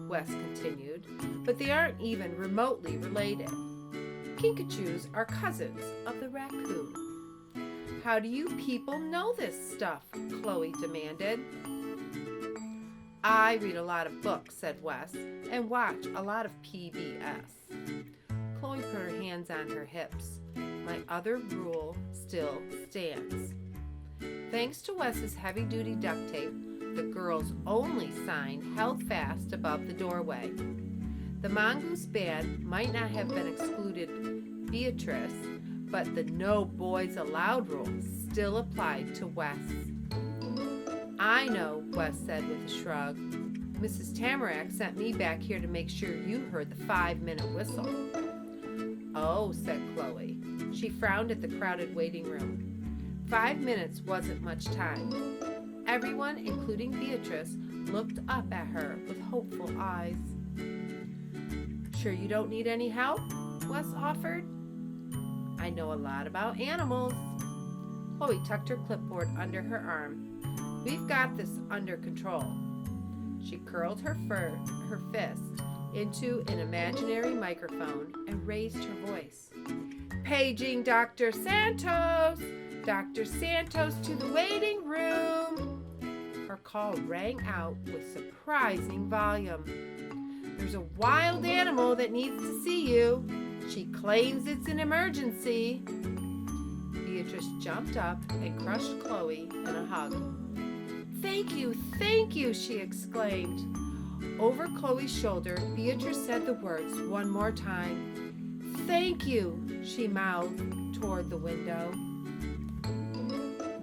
Wes continued, but they aren't even remotely related. Kinkajous are cousins of the raccoon. How do you people know this stuff? Chloe demanded. I read a lot of books, said Wes, and watch a lot of PBS. Chloe put her hands on her hips. My other rule still stands. Thanks to Wes's heavy-duty duct tape, the girls' only sign held fast above the doorway. The mongoose band might not have been excluded Beatrice, but the no boys allowed rule still applied to Wes. I know, Wes said with a shrug. Mrs. Tamarack sent me back here to make sure you heard the 5-minute whistle. Oh, said Chloe. She frowned at the crowded waiting room. 5 minutes wasn't much time. Everyone, including Beatrice, looked up at her with hopeful eyes. Sure you don't need any help? Wes offered. I know a lot about animals. Chloe tucked her clipboard under her arm. We've got this under control. She curled her fist into an imaginary microphone and raised her voice. Paging Dr. Santos! Dr. Santos to the waiting room! Her call rang out with surprising volume. There's a wild animal that needs to see you. She claims it's an emergency. Beatrice jumped up and crushed Chloe in a hug. Thank you, she exclaimed. Over Chloe's shoulder, Beatrice said the words one more time. Thank you, she mouthed toward the window.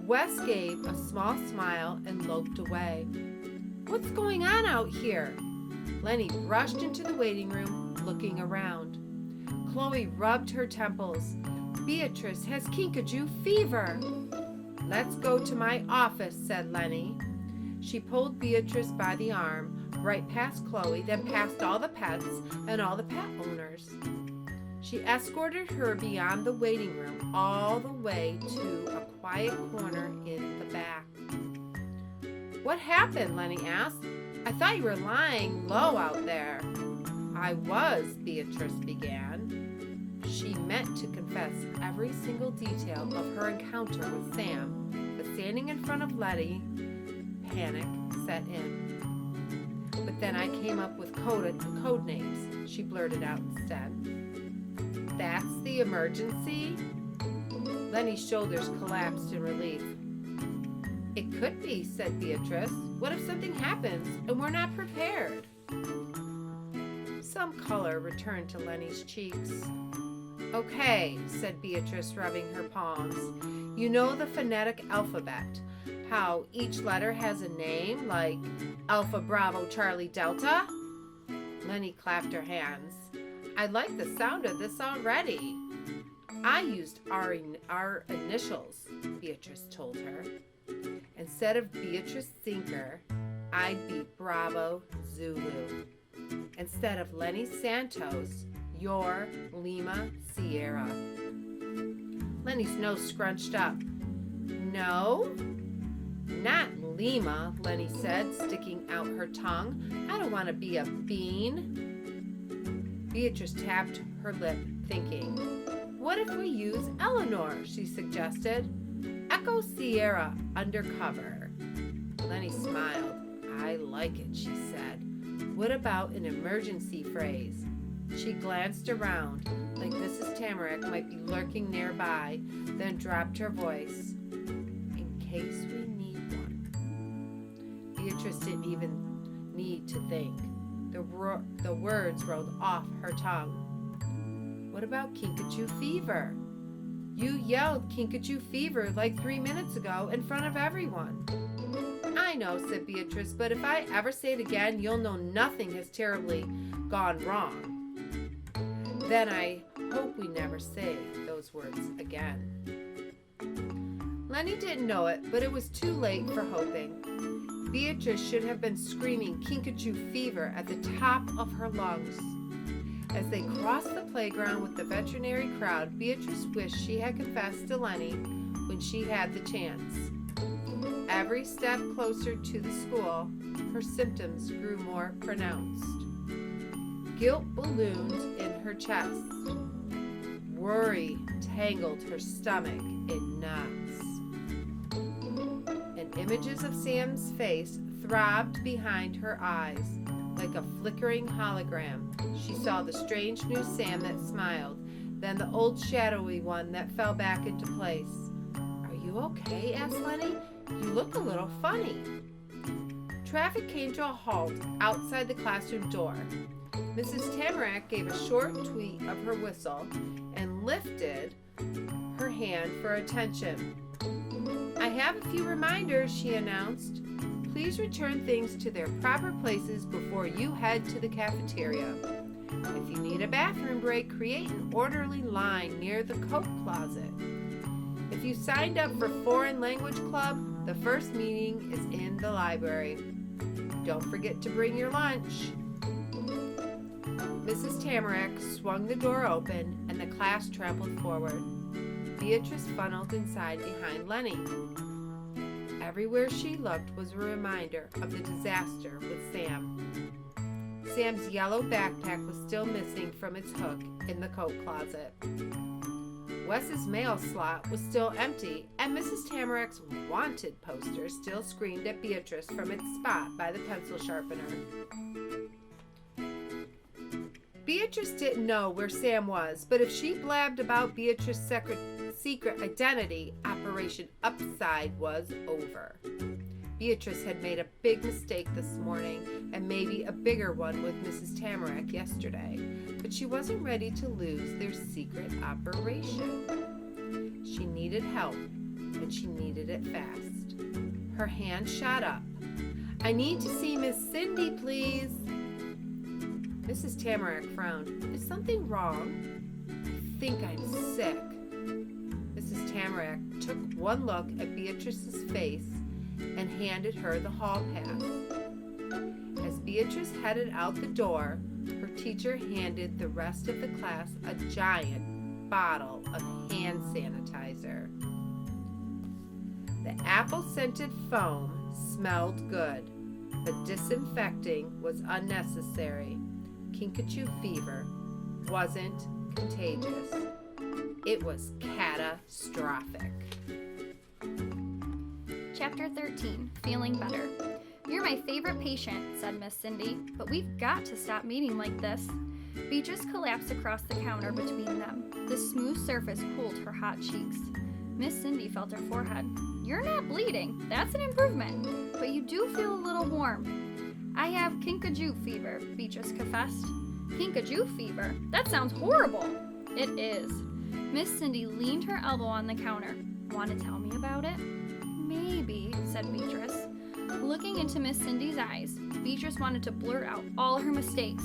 Wes gave a small smile and loped away. What's going on out here? Lenny rushed into the waiting room, looking around. Chloe rubbed her temples. Beatrice has kinkajou fever. Let's go to my office, said Lenny. She pulled Beatrice by the arm, right past Chloe, then past all the pets and all the pet owners. She escorted her beyond the waiting room, all the way to a quiet corner in the back. What happened? Lenny asked. I thought you were lying low out there. I was, Beatrice began. She meant to confess every single detail of her encounter with Sam, but standing in front of Letty, panic set in. But then I came up with code names, she blurted out instead. That's the emergency? Lenny's shoulders collapsed in relief. It could be, said Beatrice. What if something happens and we're not prepared? Some color returned to Lenny's cheeks. Okay, said Beatrice, rubbing her palms. You know the phonetic alphabet. How each letter has a name, like Alpha Bravo Charlie Delta? Lenny clapped her hands. I like the sound of this already. I used our initials, Beatrice told her. Instead of Beatrice Zinker, I'd be Bravo Zulu. Instead of Lenny Santos, you're Lima Sierra. Lenny's nose scrunched up. No, not Lima, Lenny said, sticking out her tongue. I don't want to be a bean. Beatrice tapped her lip, thinking. What if we use Eleanor, she suggested. Echo Sierra undercover. Lenny smiled. I like it, she said. What about an emergency phrase? She glanced around, like Mrs. Tamarack might be lurking nearby, then dropped her voice. In case we need one. Beatrice didn't even need to think. The words rolled off her tongue. What about kinkajou fever? You yelled kinkajou fever like 3 minutes ago in front of everyone. I know, said Beatrice, but if I ever say it again, you'll know nothing has terribly gone wrong. Then I hope we never say those words again. Lenny didn't know it, but it was too late for hoping. Beatrice should have been screaming kinkajou fever at the top of her lungs. As they crossed the playground with the veterinary crowd, Beatrice wished she had confessed to Lenny when she had the chance. Every step closer to the school, her symptoms grew more pronounced. Guilt ballooned in her chest. Worry tangled her stomach in knots. And images of Sam's face throbbed behind her eyes. Like a flickering hologram, she saw the strange new Sam that smiled, then the old shadowy one that fell back into place. "Are you okay?" asked Lenny. "You look a little funny." Traffic came to a halt outside the classroom door. Mrs. Tamarack gave a short tweet of her whistle and lifted her hand for attention. "I have a few reminders," she announced. "Please return things to their proper places before you head to the cafeteria. If you need a bathroom break, create an orderly line near the coat closet. If you signed up for Foreign Language Club, the first meeting is in the library. Don't forget to bring your lunch." Mrs. Tamarack swung the door open and the class trampled forward. Beatrice funneled inside behind Lenny. Everywhere she looked was a reminder of the disaster with Sam. Sam's yellow backpack was still missing from its hook in the coat closet. Wes's mail slot was still empty, and Mrs. Tamarack's wanted poster still screamed at Beatrice from its spot by the pencil sharpener. Beatrice didn't know where Sam was, but if she blabbed about Beatrice's secret identity, Operation Upside was over. Beatrice had made a big mistake this morning, and maybe a bigger one with Mrs. Tamarack yesterday, but she wasn't ready to lose their secret operation. She needed help, and she needed it fast. Her hand shot up. "I need to see Miss Cindy, please." Mrs. Tamarack frowned. "Is something wrong?" "I think I'm sick." Mrs. Tamarack took one look at Beatrice's face and handed her the hall pass. As Beatrice headed out the door, her teacher handed the rest of the class a giant bottle of hand sanitizer. The apple-scented foam smelled good, but disinfecting was unnecessary. Kinkajou fever wasn't contagious. It was catastrophic. Chapter 13, Feeling Better. "You're my favorite patient," said Miss Cindy, "but we've got to stop meeting like this." Beatrice collapsed across the counter between them. The smooth surface cooled her hot cheeks. Miss Cindy felt her forehead. "You're not bleeding. That's an improvement. But you do feel a little warm." "I have kinkajou fever," Beatrice confessed. "Kinkajou fever? That sounds horrible." "It is." Miss Cindy leaned her elbow on the counter. "Want to tell me about it?" "Maybe," said Beatrice. Looking into Miss Cindy's eyes, Beatrice wanted to blurt out all her mistakes.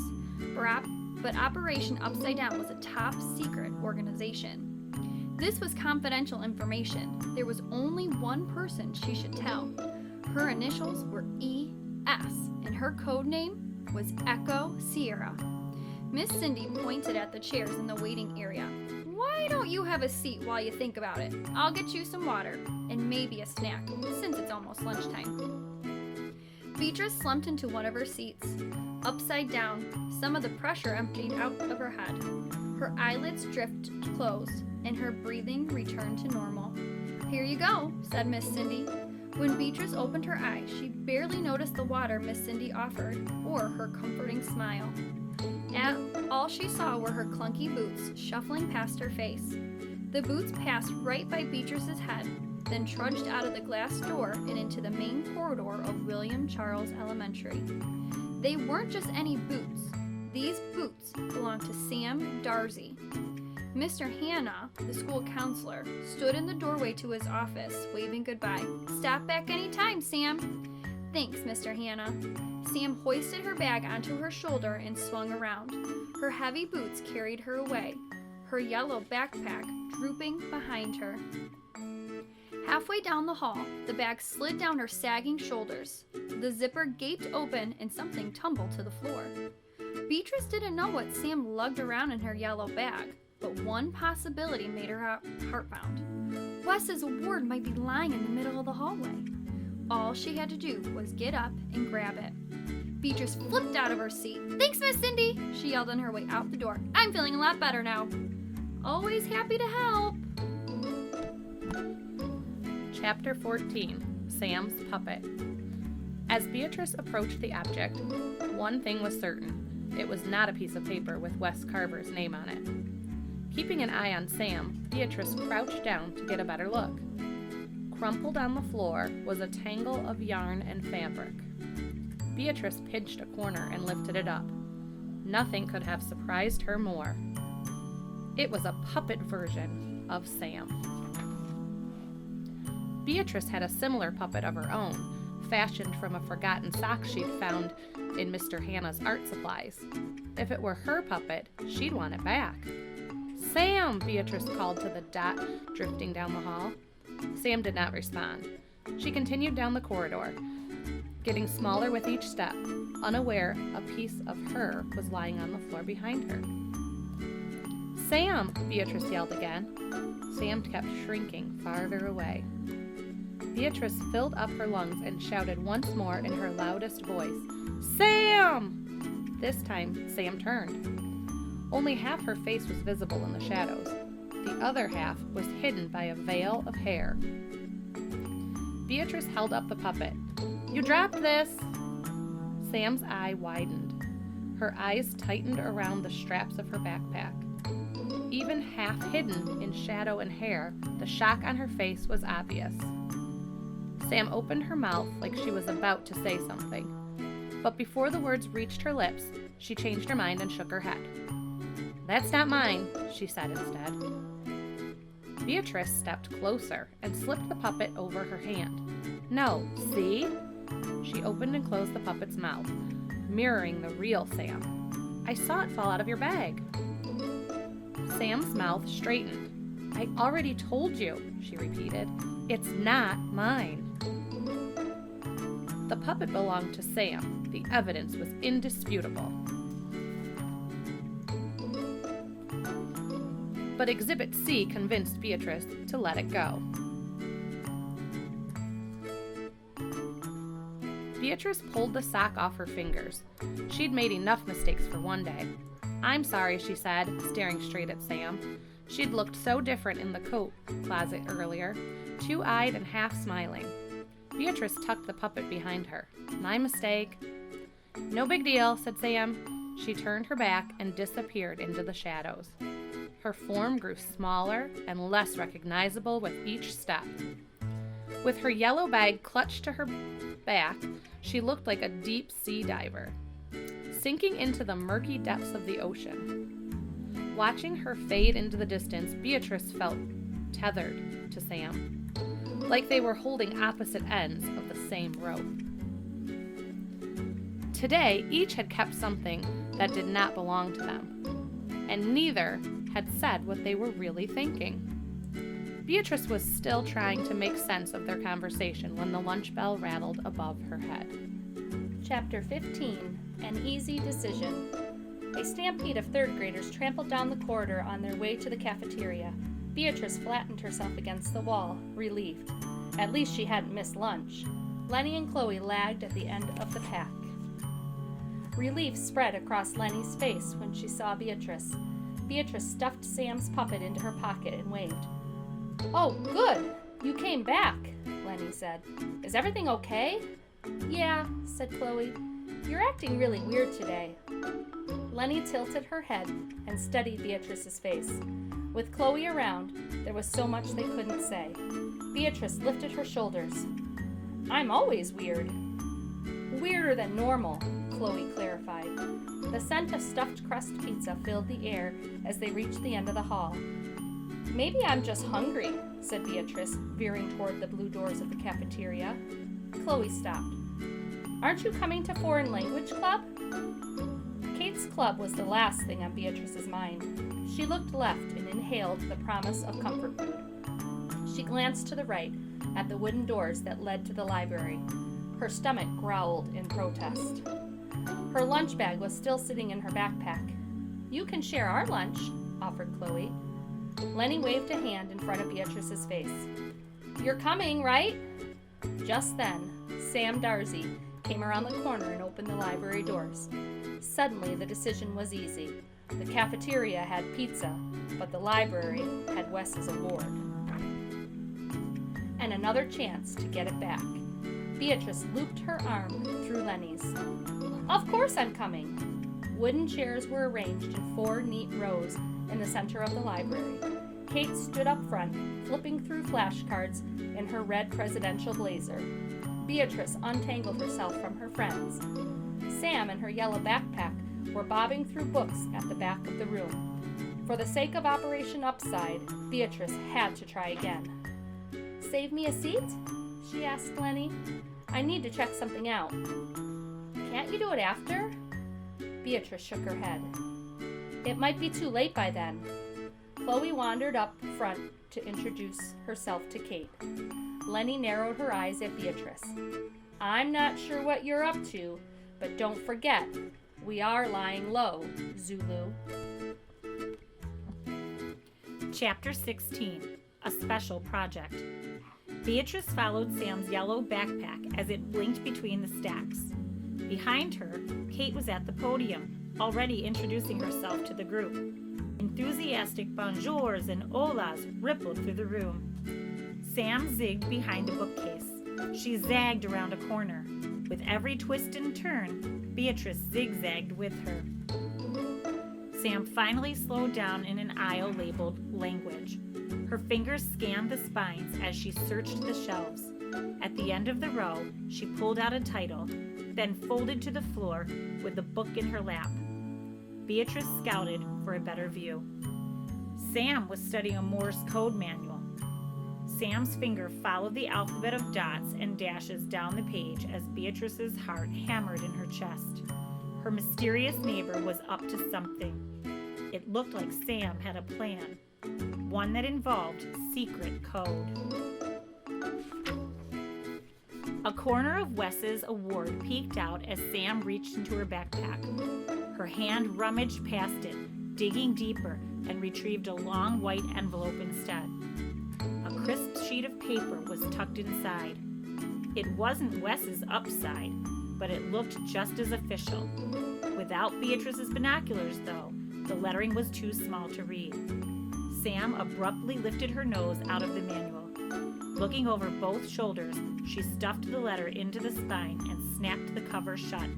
But Operation Upside Down was a top secret organization. This was confidential information. There was only one person she should tell. Her initials were ES, and her code name was Echo Sierra. Miss Cindy pointed at the chairs in the waiting area. "Why don't you have a seat while you think about it? I'll get you some water, and maybe a snack, since it's almost lunchtime." Beatrice slumped into one of her seats. Upside down, some of the pressure emptied out of her head. Her eyelids drifted closed, and her breathing returned to normal. "Here you go," said Miss Cindy. When Beatrice opened her eyes, she barely noticed the water Miss Cindy offered, or her comforting smile. All she saw were her clunky boots shuffling past her face. The boots passed right by Beatrice's head, then trudged out of the glass door and into the main corridor of William Charles Elementary. They weren't just any boots. These boots belonged to Sam Darcy. Mr. Hanna, the school counselor, stood in the doorway to his office, waving goodbye. "Stop back any time, Sam." Thanks, Mr. Hannah. Sam hoisted her bag onto her shoulder and swung around. Her heavy boots carried her away, her yellow backpack drooping behind her. Halfway down the hall, the bag slid down her sagging shoulders. The zipper gaped open and something tumbled to the floor. Beatrice didn't know what Sam lugged around in her yellow bag, but one possibility made her heart pound. Wes's award might be lying in the middle of the hallway. All she had to do was get up and grab it. Beatrice flipped out of her seat. "Thanks, Miss Cindy," she yelled on her way out the door. "I'm feeling a lot better now." "Always happy to help." Chapter 14, Sam's Puppet. As Beatrice approached the object, one thing was certain. It was not a piece of paper with Wes Carver's name on it. Keeping an eye on Sam, Beatrice crouched down to get a better look. Crumpled on the floor was a tangle of yarn and fabric. Beatrice pinched a corner and lifted it up. Nothing could have surprised her more. It was a puppet version of Sam. Beatrice had a similar puppet of her own, fashioned from a forgotten sock she'd found in Mr. Hannah's art supplies. If it were her puppet, she'd want it back. "Sam!" Beatrice called to the dot drifting down the hall. Sam did not respond. She continued down the corridor, getting smaller with each step, unaware a piece of her was lying on the floor behind her. "Sam!" Beatrice yelled again. Sam kept shrinking farther away. Beatrice filled up her lungs and shouted once more in her loudest voice, "Sam!" This time, Sam turned. Only half her face was visible in the shadows. The other half was hidden by a veil of hair. Beatrice held up the puppet. "You dropped this!" Sam's eye widened. Her eyes tightened around the straps of her backpack. Even half hidden in shadow and hair, the shock on her face was obvious. Sam opened her mouth like she was about to say something, but before the words reached her lips, she changed her mind and shook her head. "That's not mine," she said instead. Beatrice stepped closer and slipped the puppet over her hand. "No, see?" She opened and closed the puppet's mouth, mirroring the real Sam. "I saw it fall out of your bag." Sam's mouth straightened. "I already told you," she repeated. "It's not mine." The puppet belonged to Sam. The evidence was indisputable. But Exhibit C convinced Beatrice to let it go. Beatrice pulled the sock off her fingers. She'd made enough mistakes for one day. "I'm sorry," she said, staring straight at Sam. She'd looked so different in the coat closet earlier, two-eyed and half smiling. Beatrice tucked the puppet behind her. "My mistake." "No big deal," said Sam. She turned her back and disappeared into the shadows. Her form grew smaller and less recognizable with each step. With her yellow bag clutched to her back, she looked like a deep sea diver, sinking into the murky depths of the ocean. Watching her fade into the distance, Beatrice felt tethered to Sam, like they were holding opposite ends of the same rope. Today, each had kept something that did not belong to them, and neither had said what they were really thinking. Beatrice was still trying to make sense of their conversation when the lunch bell rattled above her head. Chapter 15, An Easy Decision. A stampede of third graders trampled down the corridor on their way to the cafeteria. Beatrice flattened herself against the wall, relieved. At least she hadn't missed lunch. Lenny and Chloe lagged at the end of the pack. Relief spread across Lenny's face when she saw Beatrice. Beatrice stuffed Sam's puppet into her pocket and waved. "Oh, good! You came back," Lenny said. "Is everything okay?" "Yeah," said Chloe. "You're acting really weird today." Lenny tilted her head and studied Beatrice's face. With Chloe around, there was so much they couldn't say. Beatrice lifted her shoulders. "I'm always weird." "Weirder than normal," Chloe clarified. The scent of stuffed crust pizza filled the air as they reached the end of the hall. "Maybe I'm just hungry," said Beatrice, veering toward the blue doors of the cafeteria. Chloe stopped. Aren't you coming to Foreign Language Club? Kate's club was the last thing on Beatrice's mind. She looked left and inhaled the promise of comfort food. She glanced to the right at the wooden doors that led to the library. Her stomach growled in protest. Her lunch bag was still sitting in her backpack. You can share our lunch, offered Chloe. Lenny waved a hand in front of Beatrice's face. You're coming, right? Just then, Sam Darcy came around the corner and opened the library doors. Suddenly, the decision was easy. The cafeteria had pizza, but the library had Wes's award. And another chance to get it back. Beatrice looped her arm through Lenny's. Of course I'm coming. Wooden chairs were arranged in 4 neat rows in the center of the library. Kate stood up front, flipping through flashcards in her red presidential blazer. Beatrice untangled herself from her friends. Sam and her yellow backpack were bobbing through books at the back of the room. For the sake of Operation Upside, Beatrice had to try again. Save me a seat? She asked Lenny. I need to check something out. Can't you do it after? Beatrice shook her head. It might be too late by then. Chloe wandered up front to introduce herself to Kate. Lenny narrowed her eyes at Beatrice. I'm not sure what you're up to, but don't forget, we are lying low, Zulu. Chapter 16, A Special Project. Beatrice followed Sam's yellow backpack as it blinked between the stacks. Behind her, Kate was at the podium, already introducing herself to the group. Enthusiastic bonjours and holas rippled through the room. Sam zigged behind a bookcase. She zagged around a corner. With every twist and turn, Beatrice zigzagged with her. Sam finally slowed down in an aisle labeled Language. Her fingers scanned the spines as she searched the shelves. At the end of the row, she pulled out a title, then folded to the floor with the book in her lap. Beatrice scouted for a better view. Sam was studying a Morse code manual. Sam's finger followed the alphabet of dots and dashes down the page as Beatrice's heart hammered in her chest. Her mysterious neighbor was up to something. It looked like Sam had a plan, one that involved secret code. A corner of Wes's award peeked out as Sam reached into her backpack. Her hand rummaged past it, digging deeper, and retrieved a long white envelope instead. A crisp sheet of paper was tucked inside. It wasn't Wes's upside, but it looked just as official. Without Beatrice's binoculars, though, the lettering was too small to read. Sam abruptly lifted her nose out of the manual. Looking over both shoulders, she stuffed the letter into the spine and snapped the cover shut.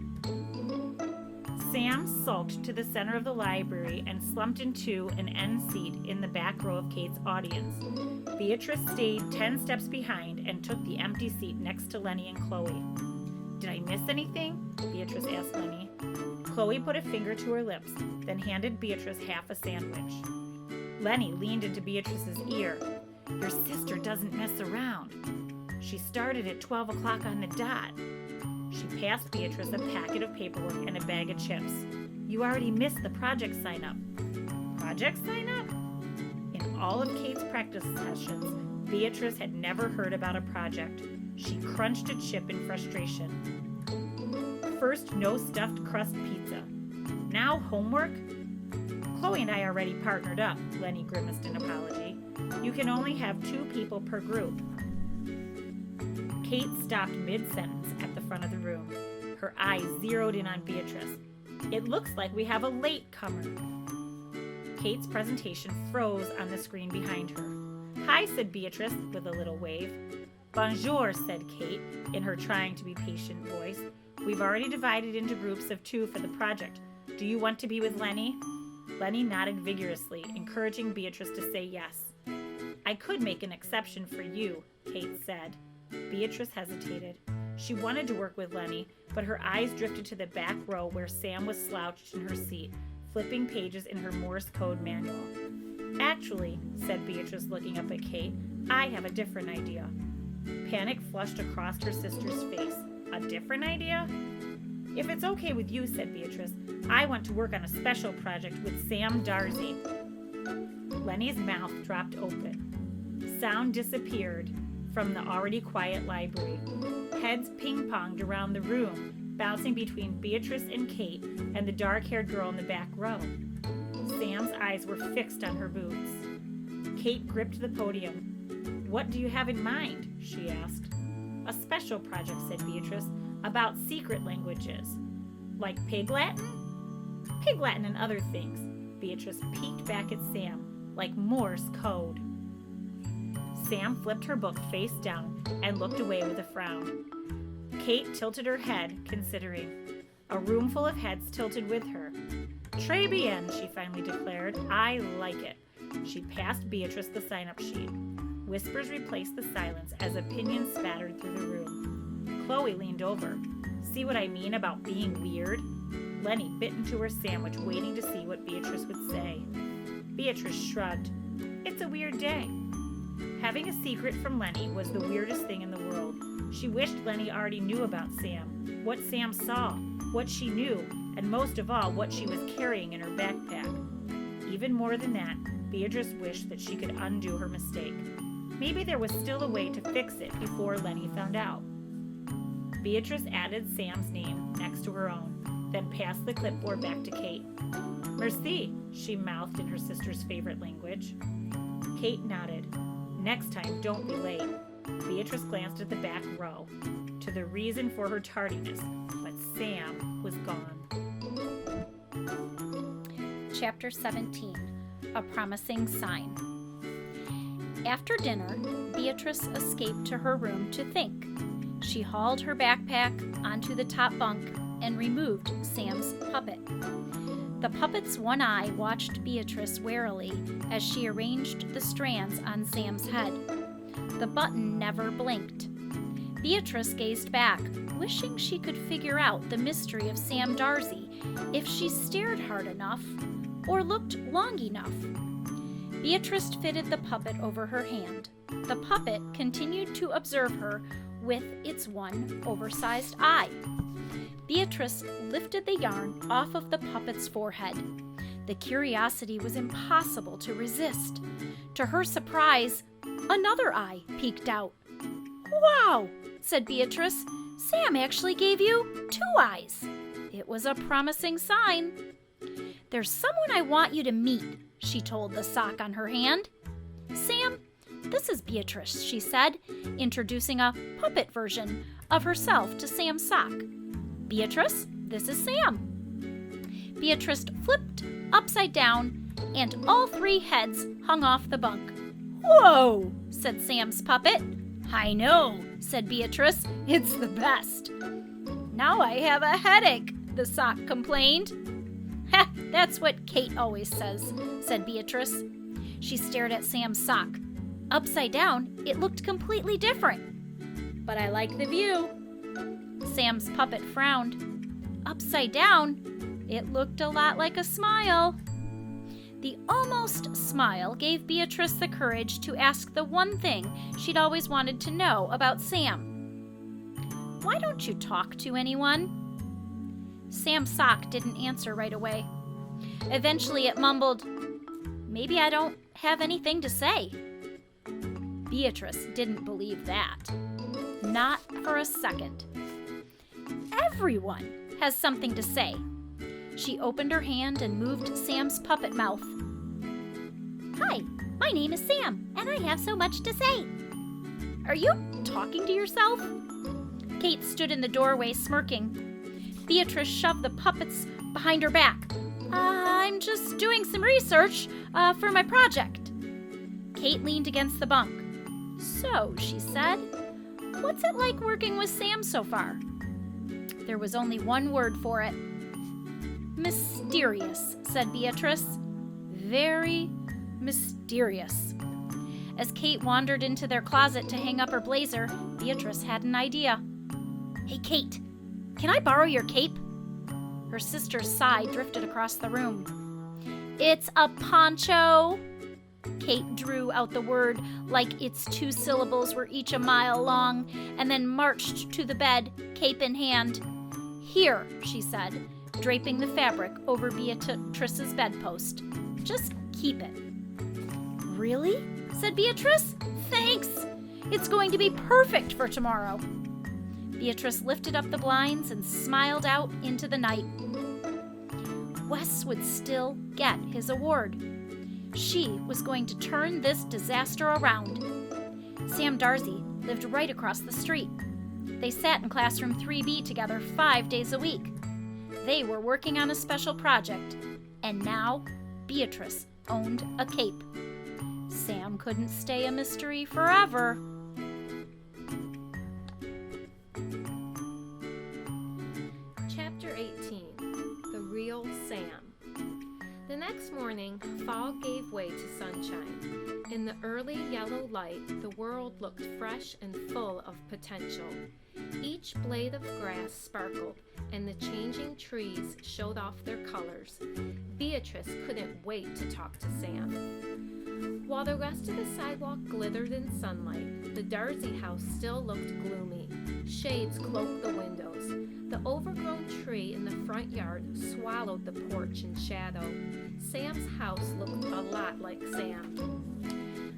Sam sulked to the center of the library and slumped into an end seat in the back row of Kate's audience. Beatrice stayed 10 steps behind and took the empty seat next to Lenny and Chloe. Did I miss anything? Beatrice asked Lenny. Chloe put a finger to her lips, then handed Beatrice half a sandwich. Lenny leaned into Beatrice's ear. Your sister doesn't mess around. She started at 12 o'clock on the dot. She passed Beatrice a packet of paperwork and a bag of chips. You already missed the project sign-up. Project sign-up? In all of Kate's practice sessions, Beatrice had never heard about a project. She crunched a chip in frustration. First, no stuffed crust pizza. Now homework? Chloe and I already partnered up, Lenny grimaced in apology. You can only have 2 people per group. Kate stopped mid-sentence at the front of the room. Her eyes zeroed in on Beatrice. It looks like we have a latecomer. Kate's presentation froze on the screen behind her. Hi, said Beatrice with a little wave. Bonjour, said Kate in her trying to be patient voice. We've already divided into groups of 2 for the project. Do you want to be with Lenny? Lenny nodded vigorously, encouraging Beatrice to say yes. I could make an exception for you, Kate said. Beatrice hesitated. She wanted to work with Lenny, but her eyes drifted to the back row where Sam was slouched in her seat, flipping pages in her Morse code manual. Actually, said Beatrice looking up at Kate, I have a different idea. Panic flushed across her sister's face. A different idea? If it's okay with you, said Beatrice, I want to work on a special project with Sam Darcy. Lenny's mouth dropped open. Sound disappeared from the already quiet library. Heads ping-ponged around the room, bouncing between Beatrice and Kate and the dark-haired girl in the back row. Sam's eyes were fixed on her boots. Kate gripped the podium. What do you have in mind? She asked. A special project, said Beatrice, about secret languages. Like Pig Latin? Pig Latin and other things. Beatrice peeked back at Sam, like Morse code. Sam flipped her book face down and looked away with a frown. Kate tilted her head, considering. A room full of heads tilted with her. Très bien, she finally declared. I like it. She passed Beatrice the sign-up sheet. Whispers replaced the silence as opinions spattered through the room. Chloe leaned over. See what I mean about being weird? Lenny bit into her sandwich, waiting to see what Beatrice would say. Beatrice shrugged. It's a weird day. Having a secret from Lenny was the weirdest thing in the world. She wished Lenny already knew about Sam, what Sam saw, what she knew, and most of all, what she was carrying in her backpack. Even more than that, Beatrice wished that she could undo her mistake. Maybe there was still a way to fix it before Lenny found out. Beatrice added Sam's name next to her own, then passed the clipboard back to Kate. Merci, she mouthed in her sister's favorite language. Kate nodded. Next time, don't be late. Beatrice glanced at the back row, to the reason for her tardiness, but Sam was gone. Chapter 17, A Promising Sign. After dinner, Beatrice escaped to her room to think. She hauled her backpack onto the top bunk and removed Sam's puppet. The puppet's one eye watched Beatrice warily as she arranged the strands on Sam's head. The button never blinked. Beatrice gazed back, wishing she could figure out the mystery of Sam Darcy if she stared hard enough or looked long enough. Beatrice fitted the puppet over her hand. The puppet continued to observe her with its one oversized eye. Beatrice lifted the yarn off of the puppet's forehead. The curiosity was impossible to resist. To her surprise, another eye peeked out. "Wow," said Beatrice. "Sam actually gave you 2 eyes." It was a promising sign. "There's someone I want you to meet," she told the sock on her hand. "Sam, this is Beatrice," she said, introducing a puppet version of herself to Sam's sock. "Beatrice, this is Sam." Beatrice flipped upside down, and all 3 heads hung off the bunk. "Whoa," said Sam's puppet. "I know," said Beatrice. "It's the best." "Now I have a headache," the sock complained. "Ha, that's what Kate always says," said Beatrice. She stared at Sam's sock. Upside down, it looked completely different. "But I like the view." Sam's puppet frowned. Upside down, it looked a lot like a smile. The almost smile gave Beatrice the courage to ask the one thing she'd always wanted to know about Sam. "Why don't you talk to anyone?" Sam's sock didn't answer right away. Eventually it mumbled, "Maybe I don't have anything to say." Beatrice didn't believe that. Not for a second. Everyone has something to say. She opened her hand and moved Sam's puppet mouth. "Hi, my name is Sam, and I have so much to say." "Are you talking to yourself?" Kate stood in the doorway smirking. Beatrice shoved the puppets behind her back. "I'm just doing some research for my project." Kate leaned against the bunk. "So," she said, "what's it like working with Sam so far?" There was only one word for it. "Mysterious," said Beatrice. "Very mysterious." As Kate wandered into their closet to hang up her blazer, Beatrice had an idea. "Hey, Kate, can I borrow your cape?" Her sister's sigh drifted across the room. "It's a poncho." Kate drew out the word like its 2 syllables were each a mile long, and then marched to the bed, cape in hand. "Here," she said, draping the fabric over Beatrice's bedpost. "Just keep it." "Really?" said Beatrice. "Thanks! It's going to be perfect for tomorrow." Beatrice lifted up the blinds and smiled out into the night. Wes would still get his award. She was going to turn this disaster around. Sam Darcy lived right across the street. They sat in classroom 3B together 5 days a week. They were working on a special project, and now Beatrice owned a cape. Sam couldn't stay a mystery forever. Chapter 18. The Real Sam. The next morning, fog gave way to sunshine. In the early yellow light, the world looked fresh and full of potential. Each blade of grass sparkled, and the changing trees showed off their colors. Beatrice couldn't wait to talk to Sam. While the rest of the sidewalk glittered in sunlight, the Darcy house still looked gloomy. Shades cloaked the windows. The overgrown tree in the front yard swallowed the porch in shadow. Sam's house looked a lot like Sam.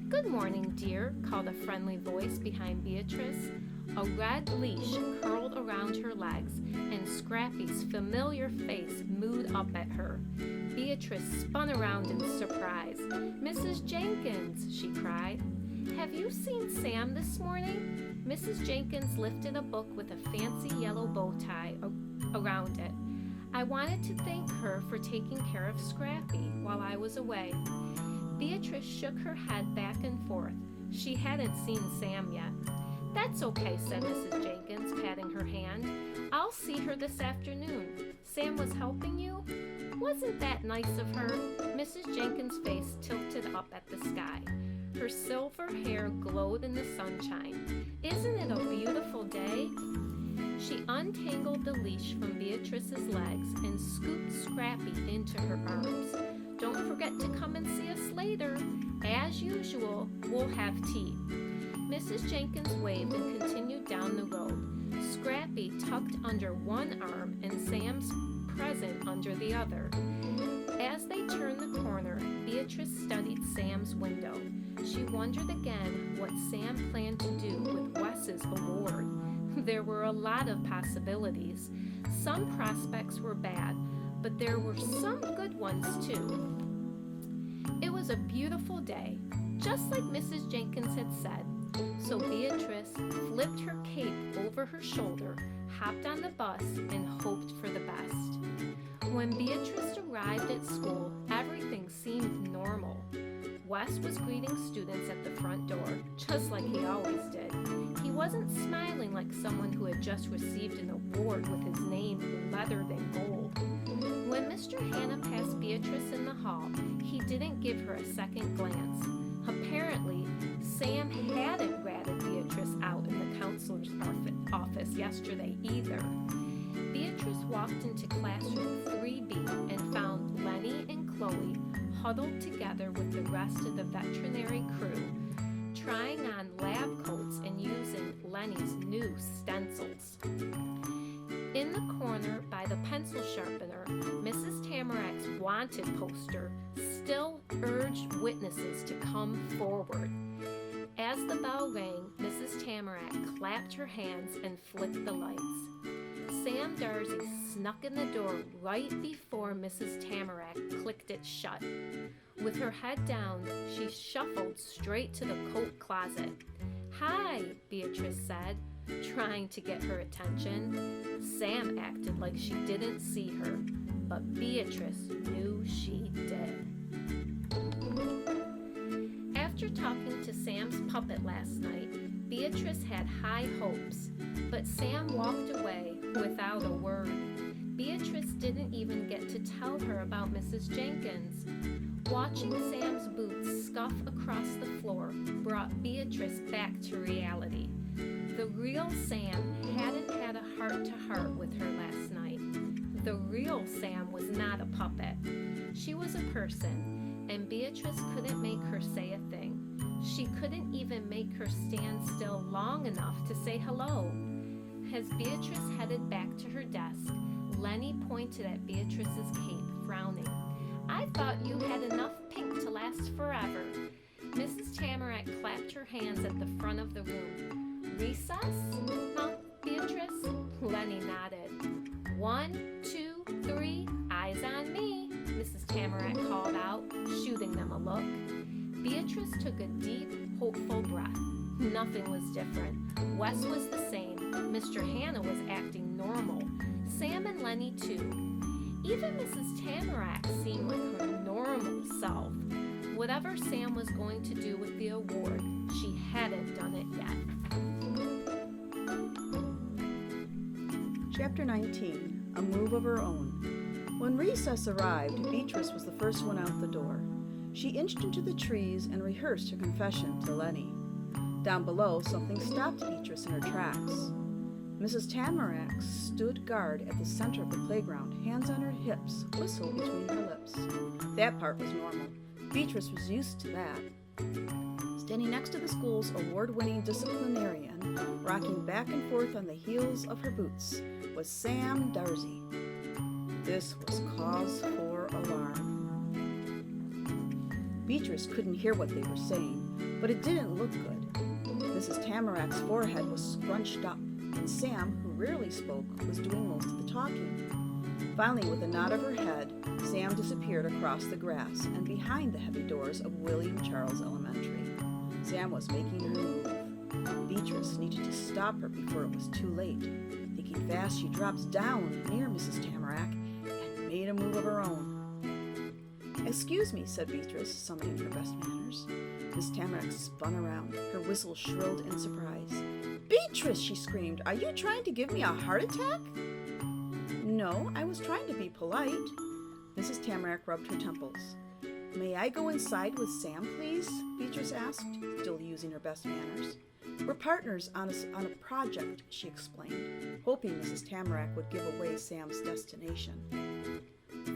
"Good morning, dear," called a friendly voice behind Beatrice. A red leash curled around her legs, and Scrappy's familiar face mooed up at her. Beatrice spun around in surprise. "Mrs. Jenkins," she cried. "Have you seen Sam this morning?" Mrs. Jenkins lifted a book with a fancy yellow bow tie around it. "I wanted to thank her for taking care of Scrappy while I was away." Beatrice shook her head back and forth. She hadn't seen Sam yet. "That's okay," said Mrs. Jenkins, patting her hand. "I'll see her this afternoon. Sam was helping you? Wasn't that nice of her?" Mrs. Jenkins' face tilted up at the sky. Her silver hair glowed in the sunshine. "Isn't it a beautiful day?" She untangled the leash from Beatrice's legs and scooped Scrappy into her arms. "Don't forget to come and see us later. As usual, we'll have tea." Mrs. Jenkins waved and continued down the road, Scrappy tucked under one arm and Sam's present under the other. As they turned the corner, Beatrice studied Sam's window. She wondered again what Sam planned to do with Wes's award. There were a lot of possibilities. Some prospects were bad, but there were some good ones too. It was a beautiful day, just like Mrs. Jenkins had said. So Beatrice flipped her cape over her shoulder, hopped on the bus, and hoped for the best. When Beatrice arrived at school, everything seemed normal. Wes was greeting students at the front door, just like he always did. He wasn't smiling like someone who had just received an award with his name leathered in gold. When Mr. Hanna passed Beatrice in the hall, he didn't give her a second glance. Apparently, Sam hadn't ratted Beatrice out in the counselor's office yesterday either. Beatrice walked into classroom 3B and found Lenny and Chloe huddled together with the rest of the veterinary crew, trying on lab coats and using Lenny's new stencils. In the corner by the pencil sharpener, Mrs. Tamarac's wanted poster still urged witnesses to come forward. As the bell rang, Mrs. Tamarack clapped her hands and flicked the lights. Sam Darcy snuck in the door right before Mrs. Tamarack clicked it shut. With her head down, she shuffled straight to the coat closet. "Hi," Beatrice said, trying to get her attention. Sam acted like she didn't see her, but Beatrice knew she did. After talking to Sam's puppet last night, Beatrice had high hopes, but Sam walked away without a word. Beatrice didn't even get to tell her about Mrs. Jenkins. Watching Sam's boots scuff across the floor brought Beatrice back to reality. The real Sam hadn't had a heart-to-heart with her last night. The real Sam was not a puppet. She was a person, and Beatrice couldn't make her say a thing. She couldn't even make her stand still long enough to say hello. As Beatrice headed back to her desk, Lenny pointed at Beatrice's cape, frowning. "I thought you had enough pink to last forever." Mrs. Tamarack clapped her hands at the front of the room. "Recess?" mouthed Beatrice. Lenny nodded. 1, 2, 3, eyes on me," Mrs. Tamarack called out, shooting them a look. Beatrice took a deep, hopeful breath. Nothing was different. Wes was the same. Mr. Hannah was acting normal. Sam and Lenny too. Even Mrs. Tamarack seemed like her normal self. Whatever Sam was going to do with the award, she hadn't done it yet. Chapter 19, A Move of Her Own. When recess arrived, Beatrice was the first one out the door. She inched into the trees and rehearsed her confession to Lenny. Down below, something stopped Beatrice in her tracks. Mrs. Tamarack stood guard at the center of the playground, hands on her hips, whistle between her lips. That part was normal. Beatrice was used to that. Standing next to the school's award-winning disciplinarian, rocking back and forth on the heels of her boots, was Sam Darcy. This was cause for alarm. Beatrice couldn't hear what they were saying, but it didn't look good. Mrs. Tamarack's forehead was scrunched up, and Sam, who rarely spoke, was doing most of the talking. Finally, with a nod of her head, Sam disappeared across the grass and behind the heavy doors of William Charles Elementary. Sam was making her move. Beatrice needed to stop her before it was too late. Thinking fast, she dropped down near Mrs. Tamarack and made a move of her own. "Excuse me," said Beatrice, summoning her best manners. Miss Tamarack spun around. Her whistle shrilled in surprise. "Beatrice!" she screamed. "Are you trying to give me a heart attack?" "No, I was trying to be polite." Mrs. Tamarack rubbed her temples. "May I go inside with Sam, please?" Beatrice asked, still using her best manners. "We're partners on a project," she explained, hoping Mrs. Tamarack would give away Sam's destination.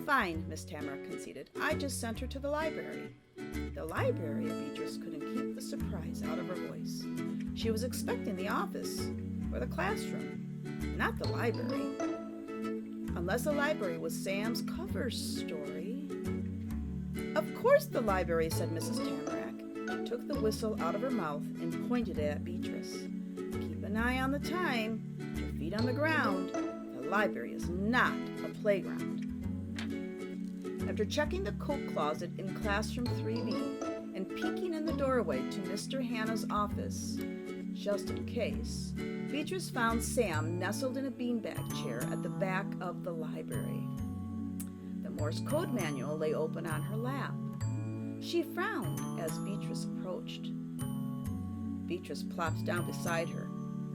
"Fine," Miss Tamarack conceded. "I just sent her to the library." The library? Beatrice couldn't keep the surprise out of her voice. She was expecting the office or the classroom, not the library. Unless the library was Sam's cover story. "Of course the library," said Mrs. Tamarack. She took the whistle out of her mouth and pointed it at Beatrice. "Keep an eye on the time. Your feet on the ground. The library is not a playground." After checking the coat closet in classroom 3B and peeking in the doorway to Mr. Hannah's office, just in case, Beatrice found Sam nestled in a beanbag chair at the back of the library. The Morse code manual lay open on her lap. She frowned as Beatrice approached. Beatrice plopped down beside her.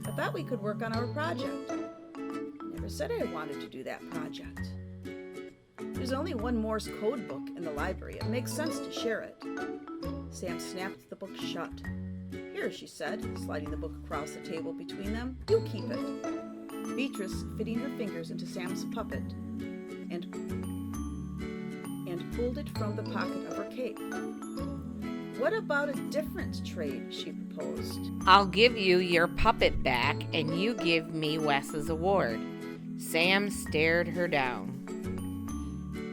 "I thought we could work on our project." "I never said I wanted to do that project." "There's only one Morse code book in the library. It makes sense to share it." Sam snapped the book shut. "Here," she said, sliding the book across the table between them. "You keep it." Beatrice, fitting her fingers into Sam's puppet, and pulled it from the pocket of her cape. "What about a different trade?" she proposed. "I'll give you your puppet back, and you give me Wes's award." Sam stared her down.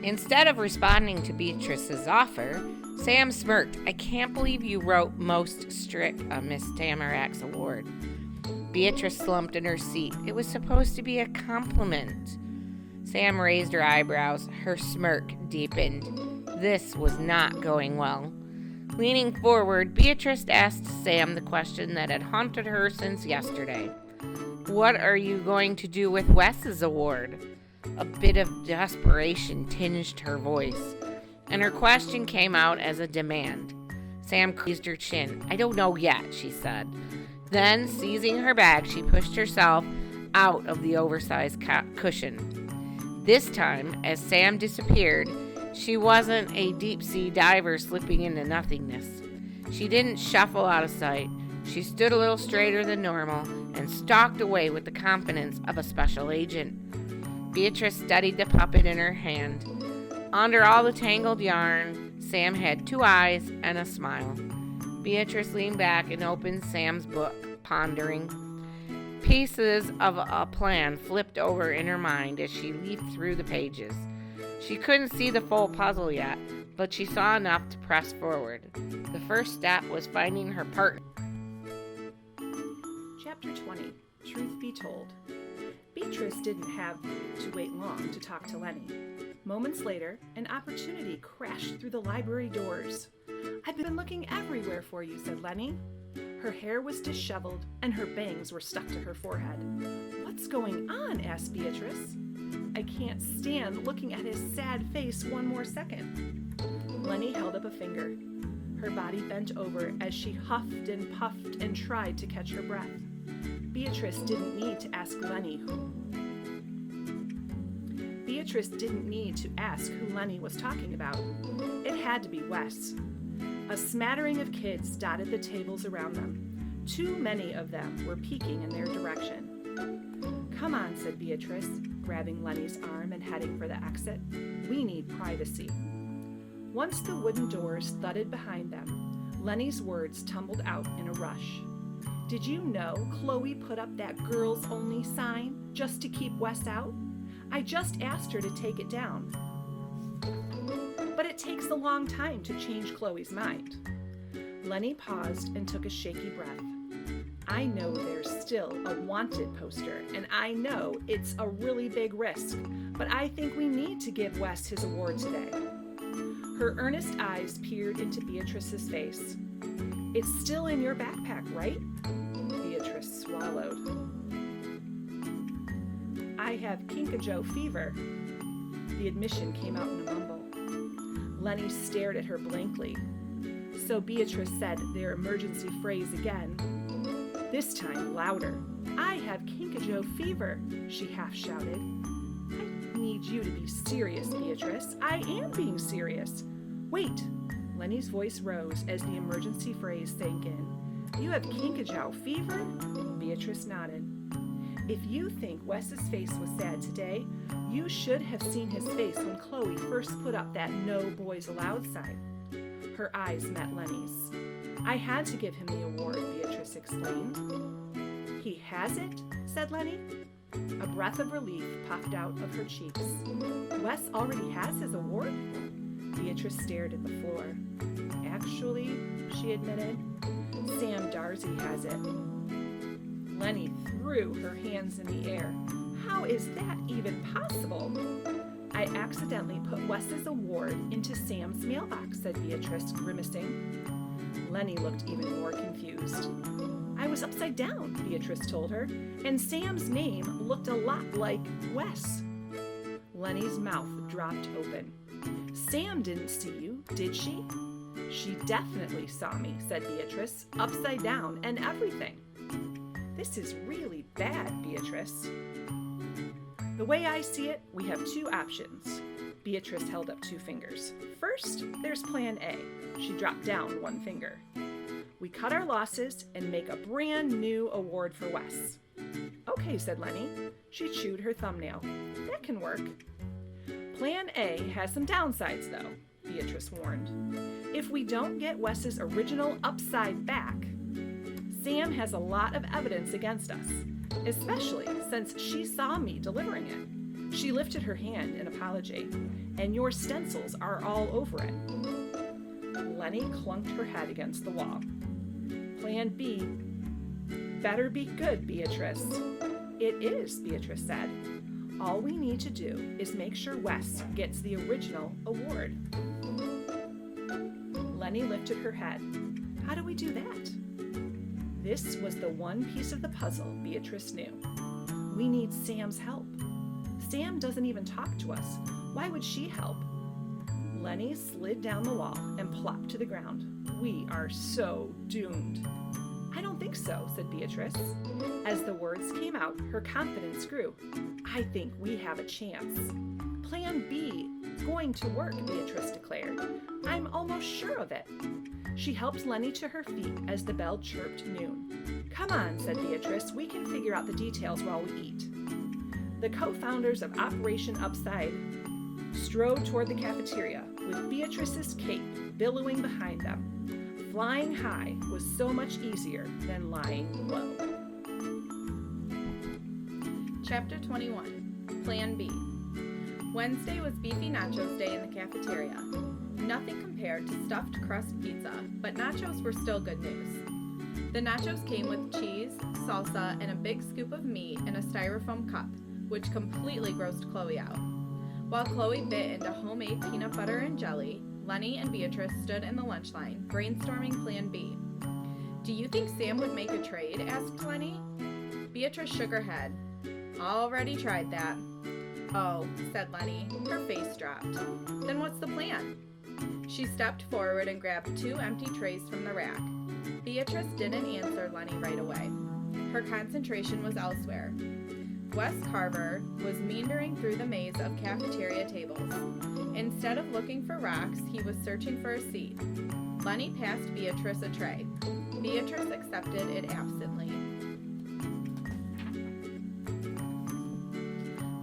Instead of responding to Beatrice's offer, Sam smirked. "I can't believe you wrote most strict on Miss Tamarack's award." Beatrice slumped in her seat. It was supposed to be a compliment. Sam raised her eyebrows. Her smirk deepened. This was not going well. Leaning forward, Beatrice asked Sam the question that had haunted her since yesterday. "What are you going to do with Wes's award?" A bit of desperation tinged her voice, and her question came out as a demand. Sam creased her chin. "I don't know yet," she said. Then, seizing her bag, she pushed herself out of the oversized cushion. This time, as Sam disappeared, she wasn't a deep-sea diver slipping into nothingness. She didn't shuffle out of sight. She stood a little straighter than normal and stalked away with the confidence of a special agent. Beatrice studied the puppet in her hand. Under all the tangled yarn, Sam had 2 eyes and a smile. Beatrice leaned back and opened Sam's book, pondering. Pieces of a plan flipped over in her mind as she leafed through the pages. She couldn't see the full puzzle yet, but she saw enough to press forward. The first step was finding her partner. Chapter 20. Truth Be Told. Beatrice didn't have to wait long to talk to Lenny. Moments later, an opportunity crashed through the library doors. "I've been looking everywhere for you," said Lenny. Her hair was disheveled, and her bangs were stuck to her forehead. "What's going on?" asked Beatrice. "I can't stand looking at his sad face one more second." Lenny held up a finger. Her body bent over as she huffed and puffed and tried to catch her breath. Beatrice didn't need to ask who Lenny was talking about. It had to be Wes. A smattering of kids dotted the tables around them. Too many of them were peeking in their direction. "Come on," said Beatrice, grabbing Lenny's arm and heading for the exit. "We need privacy." Once the wooden doors thudded behind them, Lenny's words tumbled out in a rush. "Did you know Chloe put up that girls only sign just to keep Wes out? I just asked her to take it down. But it takes a long time to change Chloe's mind." Lenny paused and took a shaky breath. "I know there's still a wanted poster, and I know it's a really big risk, but I think we need to give Wes his award today." Her earnest eyes peered into Beatrice's face. "It's still in your backpack, right?" Beatrice swallowed. "I have Kinkajo fever." The admission came out in a mumble. Lenny stared at her blankly. So Beatrice said their emergency phrase again, this time louder. "I have Kinkajo fever," she half shouted. "I need you to be serious, Beatrice. I am being serious." "Wait." Lenny's voice rose as the emergency phrase sank in. "You have Kinkajo fever?" Beatrice nodded. "If you think Wes's face was sad today, you should have seen his face when Chloe first put up that no boys allowed sign." Her eyes met Lenny's. "I had to give him the award," Beatrice explained. "He has it?" said Lenny. A breath of relief puffed out of her cheeks. "Wes already has his award?" Beatrice stared at the floor. "Actually," she admitted, "Sam Darcy has it." Lenny threw her hands in the air. "How is that even possible?" "I accidentally put Wes's award into Sam's mailbox," said Beatrice, grimacing. Lenny looked even more confused. "I was upside down," Beatrice told her, "and Sam's name looked a lot like Wes." Lenny's mouth dropped open. "Sam didn't see you, did she?" "She definitely saw me," said Beatrice, "upside down and everything." "This is really bad, Beatrice." "The way I see it, we have 2 options." Beatrice held up 2 fingers. "First, there's plan A." She dropped down 1 finger. "We cut our losses and make a brand new award for Wes." "Okay," said Lenny. She chewed her thumbnail. "That can work." "Plan A has some downsides, though," Beatrice warned. "If we don't get Wes's original upside back, Sam has a lot of evidence against us, especially since she saw me delivering it." She lifted her hand in apology. "And your stencils are all over it." Lenny clunked her head against the wall. "Plan B better be good, Beatrice." "It is," Beatrice said. "All we need to do is make sure Wes gets the original award." Lenny lifted her head. "How do we do that?" This was the one piece of the puzzle Beatrice knew. "We need Sam's help. Sam doesn't even talk to us. Why would she help?" Lenny slid down the wall and plopped to the ground. "We are so doomed." "I don't think so," said Beatrice. As the words came out, her confidence grew. "I think we have a chance." "Plan B is going to work," Beatrice declared. "I'm almost sure of it." She helped Lenny to her feet as the bell chirped noon. "Come on," said Beatrice. "We can figure out the details while we eat." The co-founders of Operation Upside strode toward the cafeteria with Beatrice's cape billowing behind them. Flying high was so much easier than lying low. Chapter 21, Plan B. Wednesday was Beefy Nachos Day in the cafeteria. Nothing compared to stuffed crust pizza, but nachos were still good news. The nachos came with cheese, salsa, and a big scoop of meat in a styrofoam cup, which completely grossed Chloe out. While Chloe bit into homemade peanut butter and jelly, Lenny and Beatrice stood in the lunch line, brainstorming Plan B. "Do you think Sam would make a trade?" asked Lenny. Beatrice shook her head. "Already tried that." "Oh," said Lenny. Her face dropped. "Then what's the plan?" She stepped forward and grabbed 2 empty trays from the rack. Beatrice didn't answer Lenny right away. Her concentration was elsewhere. Wes Carver was meandering through the maze of cafeteria tables. Instead of looking for rocks, he was searching for a seat. Lenny passed Beatrice a tray. Beatrice accepted it absently.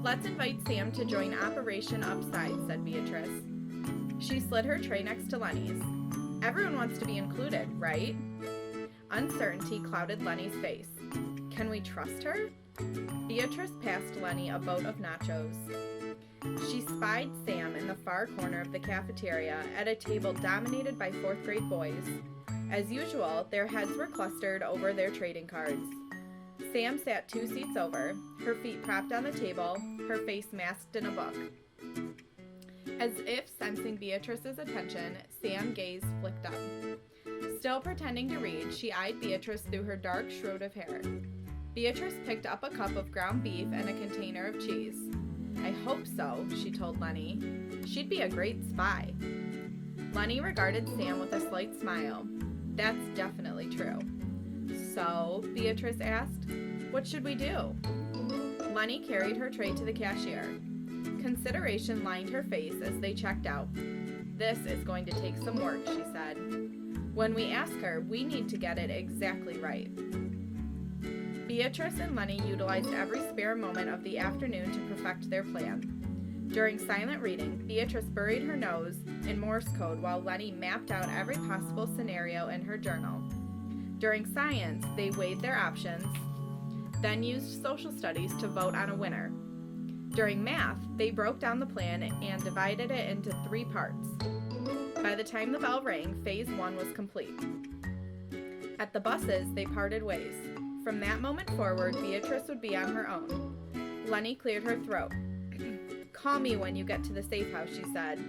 "Let's invite Sam to join Operation Upside," said Beatrice. She slid her tray next to Lenny's. "Everyone wants to be included, right?" Uncertainty clouded Lenny's face. "Can we trust her?" Beatrice passed Lenny a boat of nachos. She spied Sam in the far corner of the cafeteria at a table dominated by 4th grade boys. As usual, their heads were clustered over their trading cards. Sam sat 2 seats over, her feet propped on the table, her face masked in a book. As if sensing Beatrice's attention, Sam's gaze flicked up. Still pretending to read, she eyed Beatrice through her dark shroud of hair. Beatrice picked up a cup of ground beef and a container of cheese. "I hope so," she told Lenny. "She'd be a great spy." Lenny regarded Sam with a slight smile. "That's definitely true." "So," Beatrice asked, "what should we do?" Lenny carried her tray to the cashier. Consideration lined her face as they checked out. "This is going to take some work," she said. "When we ask her, we need to get it exactly right." Beatrice and Lenny utilized every spare moment of the afternoon to perfect their plan. During silent reading, Beatrice buried her nose in Morse code while Lenny mapped out every possible scenario in her journal. During science, they weighed their options, then used social studies to vote on a winner. During math, they broke down the plan and divided it into 3 parts. By the time the bell rang, Phase 1 was complete. At the buses, they parted ways. From that moment forward, Beatrice would be on her own. Lenny cleared her throat. "Call me when you get to the safe house," she said.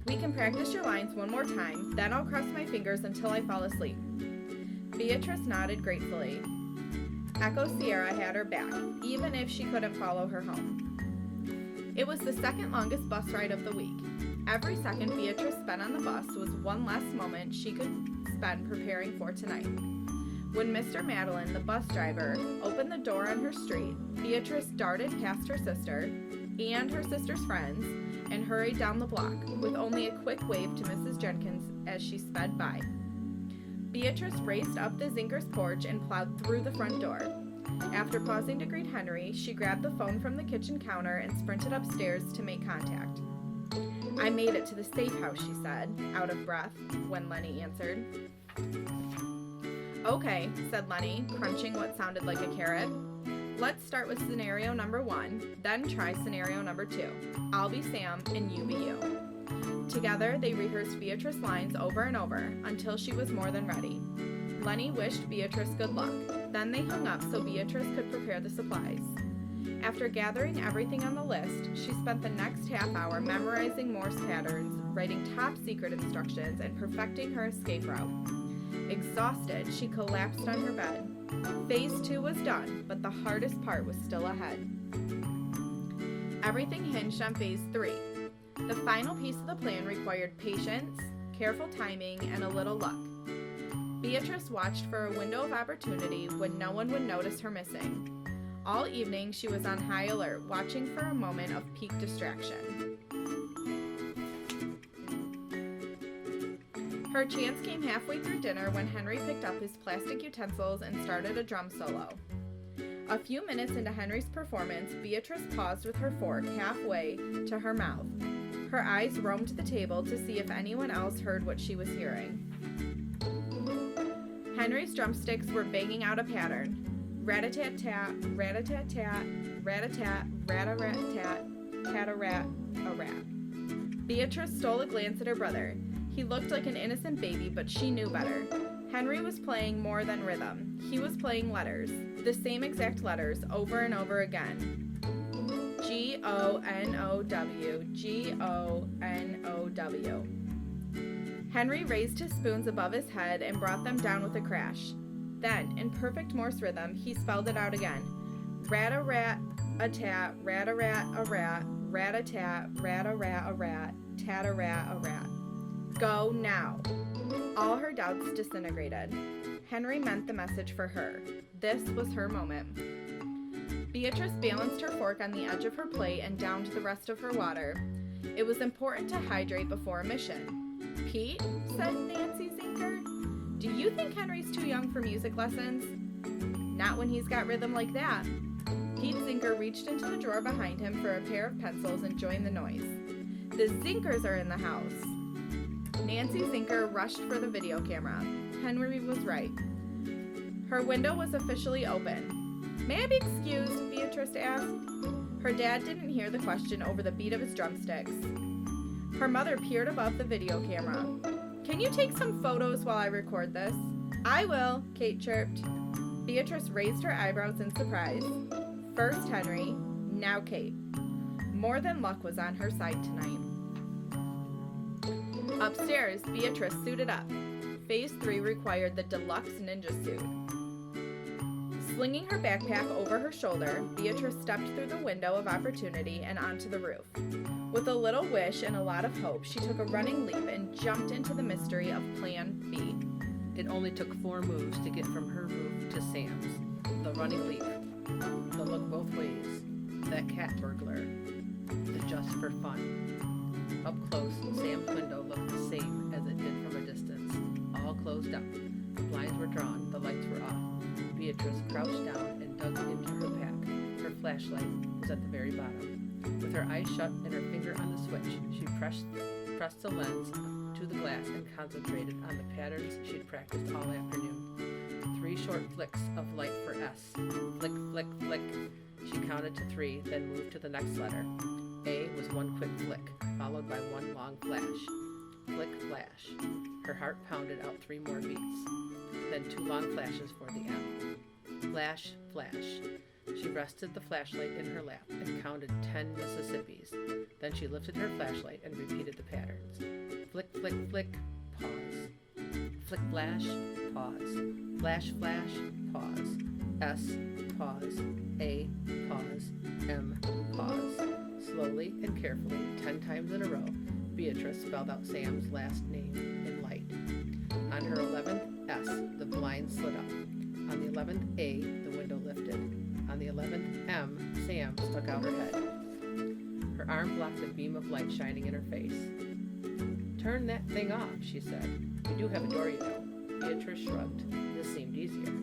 "We can practice your lines one more time, then I'll cross my fingers until I fall asleep." Beatrice nodded gratefully. Echo Sierra had her back, even if she couldn't follow her home. It was the second longest bus ride of the week. Every second Beatrice spent on the bus was one less moment she could spend preparing for tonight. When Mr. Madeline, the bus driver, opened the door on her street, Beatrice darted past her sister and her sister's friends and hurried down the block, with only a quick wave to Mrs. Jenkins as she sped by. Beatrice raced up the Zinker's porch and plowed through the front door. After pausing to greet Henry, she grabbed the phone from the kitchen counter and sprinted upstairs to make contact. "I made it to the safe house," she said, out of breath, when Lenny answered. "Okay," said Lenny, crunching what sounded like a carrot. "Let's start with scenario number 1, then try scenario number 2. I'll be Sam and you be you." Together, they rehearsed Beatrice's lines over and over until she was more than ready. Lenny wished Beatrice good luck. Then they hung up so Beatrice could prepare the supplies. After gathering everything on the list, she spent the next half hour memorizing Morse patterns, writing top-secret instructions, and perfecting her escape route. Exhausted, she collapsed on her bed. Phase 2 was done, but the hardest part was still ahead. Everything hinged on Phase 3. The final piece of the plan required patience, careful timing, and a little luck. Beatrice watched for a window of opportunity when no one would notice her missing. All evening, she was on high alert, watching for a moment of peak distraction. Her chance came halfway through dinner when Henry picked up his plastic utensils and started a drum solo. A few minutes into Henry's performance, Beatrice paused with her fork halfway to her mouth. Her eyes roamed the table to see if anyone else heard what she was hearing. Henry's drumsticks were banging out a pattern. Rat-a-tat-tat, rat-a-tat-tat, rat-a-tat, rat-a-rat-tat, tat-a-rat-a-rat. Beatrice stole a glance at her brother. He looked like an innocent baby, but she knew better. Henry was playing more than rhythm. He was playing letters, the same exact letters, over and over again. G-O-N-O-W, G-O-N-O-W. Henry raised his spoons above his head and brought them down with a crash. Then, in perfect Morse rhythm, he spelled it out again. Rat-a-rat-a-tat, rat-a-rat-a-rat, rat-a-tat, rat-a-rat-a-rat, tat-a-rat-a-rat. Go now. All her doubts disintegrated. Henry meant the message for her. This was her moment. Beatrice balanced her fork on the edge of her plate and downed the rest of her water. It was important to hydrate before a mission. Pete, said Nancy Zinker, do you think Henry's too young for music lessons? Not when he's got rhythm like that. Pete Zinker reached into the drawer behind him for a pair of pencils and joined the noise. The Zinkers are in the house. Nancy Zinker rushed for the video camera. Henry was right. Her window was officially open. May I be excused? Beatrice asked. Her dad didn't hear the question over the beat of his drumsticks. Her mother peered above the video camera. Can you take some photos while I record this? I will, Kate chirped. Beatrice raised her eyebrows in surprise. First Henry, now Kate. More than luck was on her side tonight. Upstairs, Beatrice suited up. Phase 3 required the deluxe ninja suit. Slinging her backpack over her shoulder, Beatrice stepped through the window of opportunity and onto the roof. With a little wish and a lot of hope, she took a running leap and jumped into the mystery of Plan B. It only took 4 moves to get from her roof to Sam's. The running leap. The look both ways. That cat burglar. The just for fun. Up close, Sam's window looked the same as it did from a distance. All closed up. The blinds were drawn, the lights were off. Beatrice crouched down and dug into her pack. Her flashlight was at the very bottom. With her eyes shut and her finger on the switch, she pressed the lens to the glass and concentrated on the patterns she'd practiced all afternoon. 3 short flicks of light for S. Flick, flick, flick. She counted to 3, then moved to the next letter. A was 1 quick flick, followed by 1 long flash. Flick, flash. Her heart pounded out 3 more beats. Then 2 long flashes for the M. Flash, flash. She rested the flashlight in her lap and counted 10 Mississippis. Then she lifted her flashlight and repeated the patterns. Flick, flick, flick, pause. Flick, flash, pause. Flash, flash, pause. S, pause. A, pause. M, pause. Slowly and carefully, 10 times in a row, Beatrice spelled out Sam's last name in light. On her 11th S, the blind slid up. On the 11th A, the window lifted. On the 11th M, Sam stuck out her head. Her arm blocked the beam of light shining in her face. Turn that thing off, she said. You do have a door, you know. Beatrice shrugged. This seemed easier.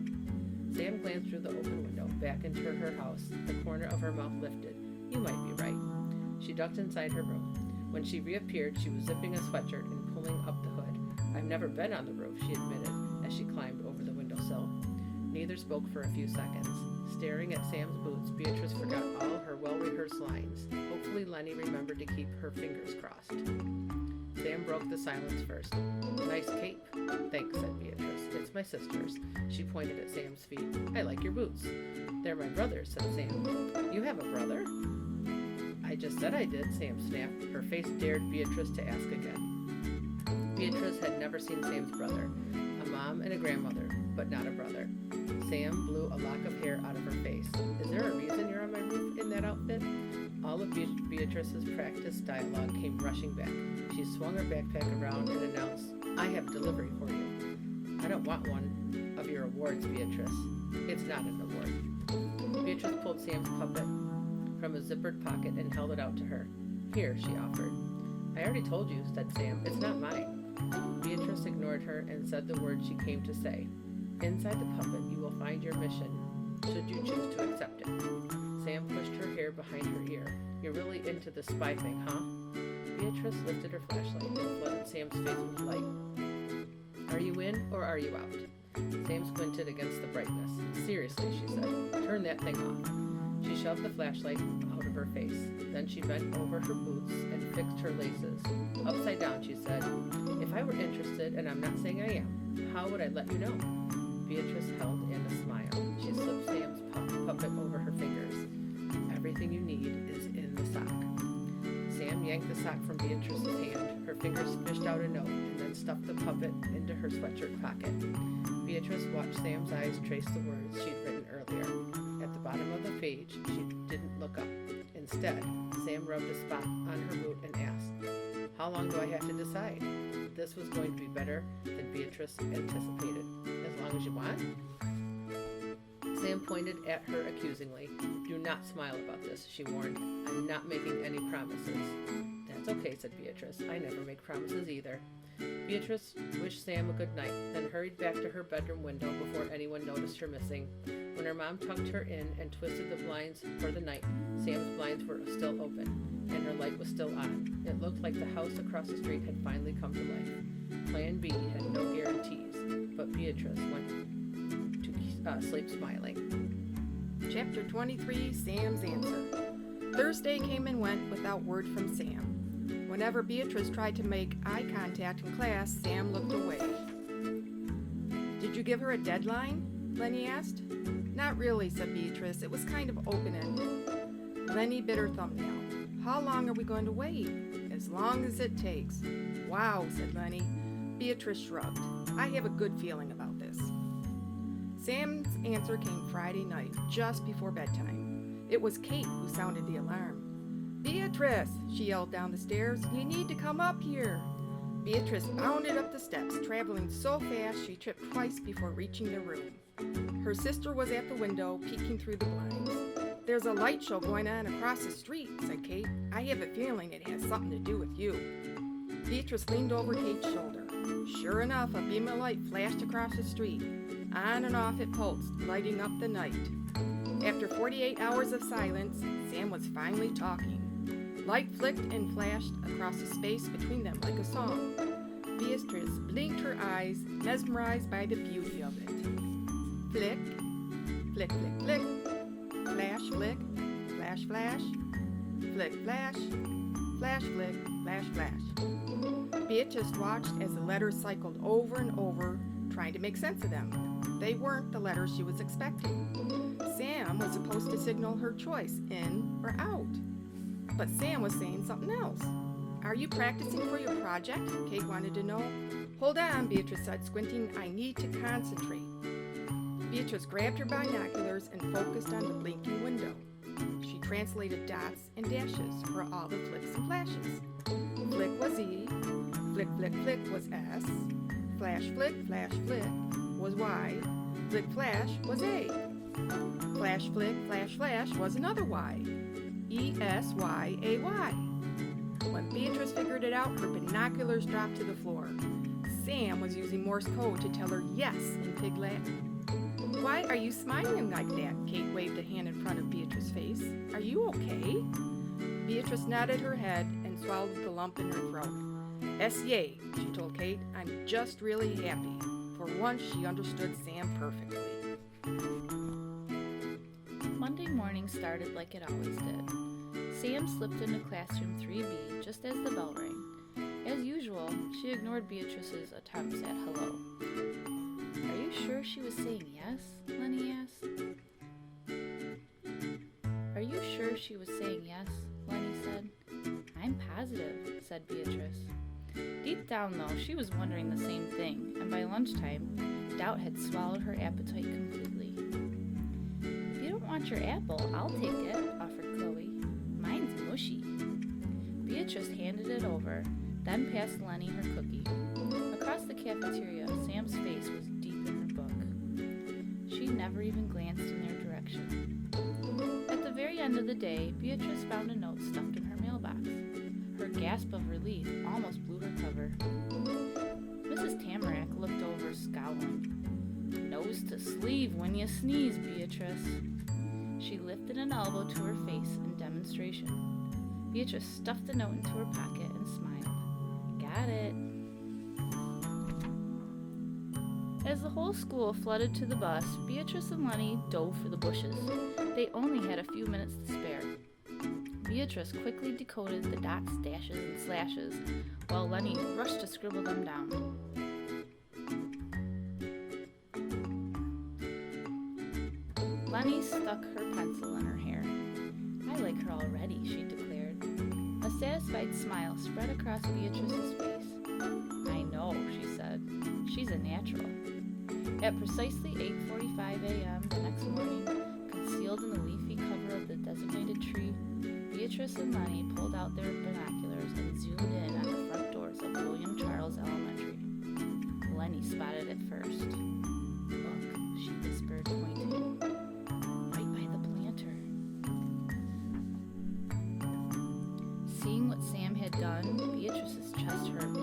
Sam glanced through the open window, back into her house. The corner of her mouth lifted. You might be right. She ducked inside her room. When she reappeared, she was zipping a sweatshirt and pulling up the hood. I've never been on the roof, she admitted, as she climbed over the windowsill. Neither spoke for a few seconds. Staring at Sam's boots, Beatrice forgot all her well-rehearsed lines. Hopefully Lenny remembered to keep her fingers crossed. Sam broke the silence first. Nice cape. Thanks, said Beatrice. It's my sister's. She pointed at Sam's feet. I like your boots. They're my brother's, said Sam. You have a brother? I just said I did, Sam snapped. Her face dared Beatrice to ask again. Beatrice had never seen Sam's brother. A mom and a grandmother, but not a brother. Sam blew a lock of hair out of her face. Is there a reason you're on my roof in that outfit? All of Beatrice's practice dialogue came rushing back. She swung her backpack around and announced, I have delivery for you. I don't want one of your awards, Beatrice. It's not an award. Beatrice pulled Sam's puppet from a zippered pocket and held it out to her. Here, she offered. I already told you, said Sam. It's not mine. Beatrice ignored her and said the words she came to say. Inside the puppet, you will find your mission, should you choose to accept it. Sam pushed her hair behind her ear. You're really into the spy thing, huh? Beatrice lifted her flashlight and flooded Sam's face with light. Are you in or are you out? Sam squinted against the brightness. Seriously, she said, turn that thing off. She shoved the flashlight out of her face. Then she bent over her boots and fixed her laces. Upside down, she said, if I were interested, and I'm not saying I am, how would I let you know? Beatrice held in a smile. She slipped Sam's puppet over her fingers. Everything you need is in the sock. Sam yanked the sock from Beatrice's hand. Her fingers fished out a note and then stuffed the puppet into her sweatshirt pocket. Beatrice watched Sam's eyes trace the words she'd written earlier. At the bottom of the page, she didn't look up. Instead, Sam rubbed a spot on her boot and asked, how long do I have to decide? This was going to be better than Beatrice anticipated. As long as you want? Sam pointed at her accusingly. Do not smile about this, she warned. I'm not making any promises. That's okay, said Beatrice. I never make promises either. Beatrice wished Sam a good night, then hurried back to her bedroom window before anyone noticed her missing. When her mom tucked her in and twisted the blinds for the night, Sam's blinds were still open, and her light was still on. It looked like the house across the street had finally come to life. Plan B had no guarantees, but Beatrice went to sleep smiling. Chapter 23, Sam's Answer. Thursday came and went without word from Sam. Whenever Beatrice tried to make eye contact in class, Sam looked away. Did you give her a deadline? Lenny asked. Not really, said Beatrice. It was kind of open-ended. Lenny bit her thumbnail. How long are we going to wait? As long as it takes. Wow, said Lenny. Beatrice shrugged. I have a good feeling about this. Sam's answer came Friday night, just before bedtime. It was Kate who sounded the alarm. Beatrice, she yelled down the stairs, you need to come up here. Beatrice bounded up the steps, traveling so fast she tripped twice before reaching the room. Her sister was at the window, peeking through the blinds. There's a light show going on across the street, said Kate. I have a feeling it has something to do with you. Beatrice leaned over Kate's shoulder. Sure enough, a beam of light flashed across the street. On and off it pulsed, lighting up the night. After 48 hours of silence, Sam was finally talking. Light flicked and flashed across the space between them like a song. Beatrice blinked her eyes, mesmerized by the beauty of it. Flick, flick, flick, flick, flash, flick, flash, flash, flick, flash, flash, flick, flash, flash. Beatrice watched as the letters cycled over and over, trying to make sense of them. They weren't the letters she was expecting. Sam was supposed to signal her choice, in or out. But Sam was saying something else. Are you practicing for your project? Kate wanted to know. Hold on, Beatrice said, squinting. I need to concentrate. Beatrice grabbed her binoculars and focused on the blinking window. She translated dots and dashes for all the flicks and flashes. Flick was E, flick, flick, flick was S, flash, flick, flash, was Y, flick, flash was A. Flash, flick, flash was another Y. E-S-Y-A-Y. When Beatrice figured it out, her binoculars dropped to the floor. Sam was using Morse code to tell her yes in Pig Latin. Why are you smiling like that? Kate waved a hand in front of Beatrice's face. Are you okay? Beatrice nodded her head and swallowed the lump in her throat. S-yay, she told Kate. I'm just really happy. For once, she understood Sam perfectly. Monday morning started like it always did. Sam slipped into classroom 3B just as the bell rang. As usual, she ignored Beatrice's attempts at hello. Are you sure she was saying yes? Lenny asked. Are you sure she was saying yes? Lenny said. I'm positive, said Beatrice. Deep down, though, she was wondering the same thing, and by lunchtime, doubt had swallowed her appetite completely. If you don't want your apple, I'll take it, offered Chloe. Mine's mushy. Beatrice handed it over, then passed Lenny her cookie. Across the cafeteria, Sam's face was deep in her book. She never even glanced in their direction. At the very end of the day, Beatrice found a note stuffed in her mailbox. Her gasp of relief almost blew her cover. Mrs. Tamarack looked over, scowling. Nose to sleeve when you sneeze, Beatrice. She lifted an elbow to her face in demonstration. Beatrice stuffed the note into her pocket and and smiled. Got it. As the whole school flooded to the bus, Beatrice and Lenny dove for the bushes. They only had a few minutes to spare. Beatrice quickly decoded the dots, dashes, and slashes, while Lenny rushed to scribble them down. Lenny stuck her pencil in her hair. I like her already, she declared. A satisfied smile spread across Beatrice's face. I know, she said. She's a natural. At precisely 8:45 a.m. the next morning, concealed in the leafy cover of the designated tree, Beatrice and Lenny pulled out their binoculars and zoomed in on the front doors of William Charles Elementary. Lenny spotted it first. Look, she whispered, pointing. Right by the planter. Seeing what Sam had done, Beatrice's chest hurt.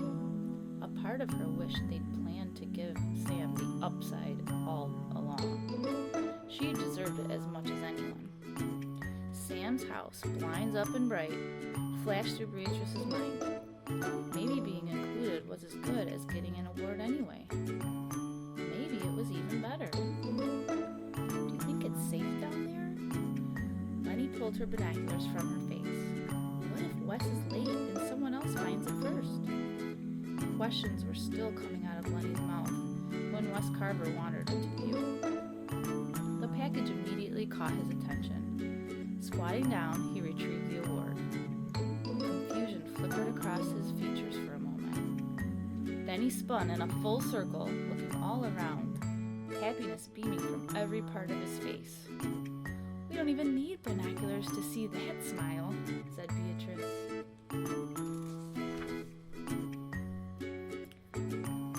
A part of her wished they'd planned to give Sam the upside all along. She deserved it as much as anyone. Sam's house, blinds up and bright, flashed through Beatrice's mind. Maybe being included was as good as getting an award anyway. Maybe it was even better. Do you think it's safe down there? Lenny pulled her binoculars from her face. What if Wes is late and someone else finds it first? Questions were still coming out of Lenny's mouth when Wes Carver wandered into view. The package immediately caught his attention. Squatting down, he retrieved the award. Confusion flickered across his features for a moment. Then he spun in a full circle, looking all around, happiness beaming from every part of his face. We don't even need binoculars to see that smile, said Beatrice.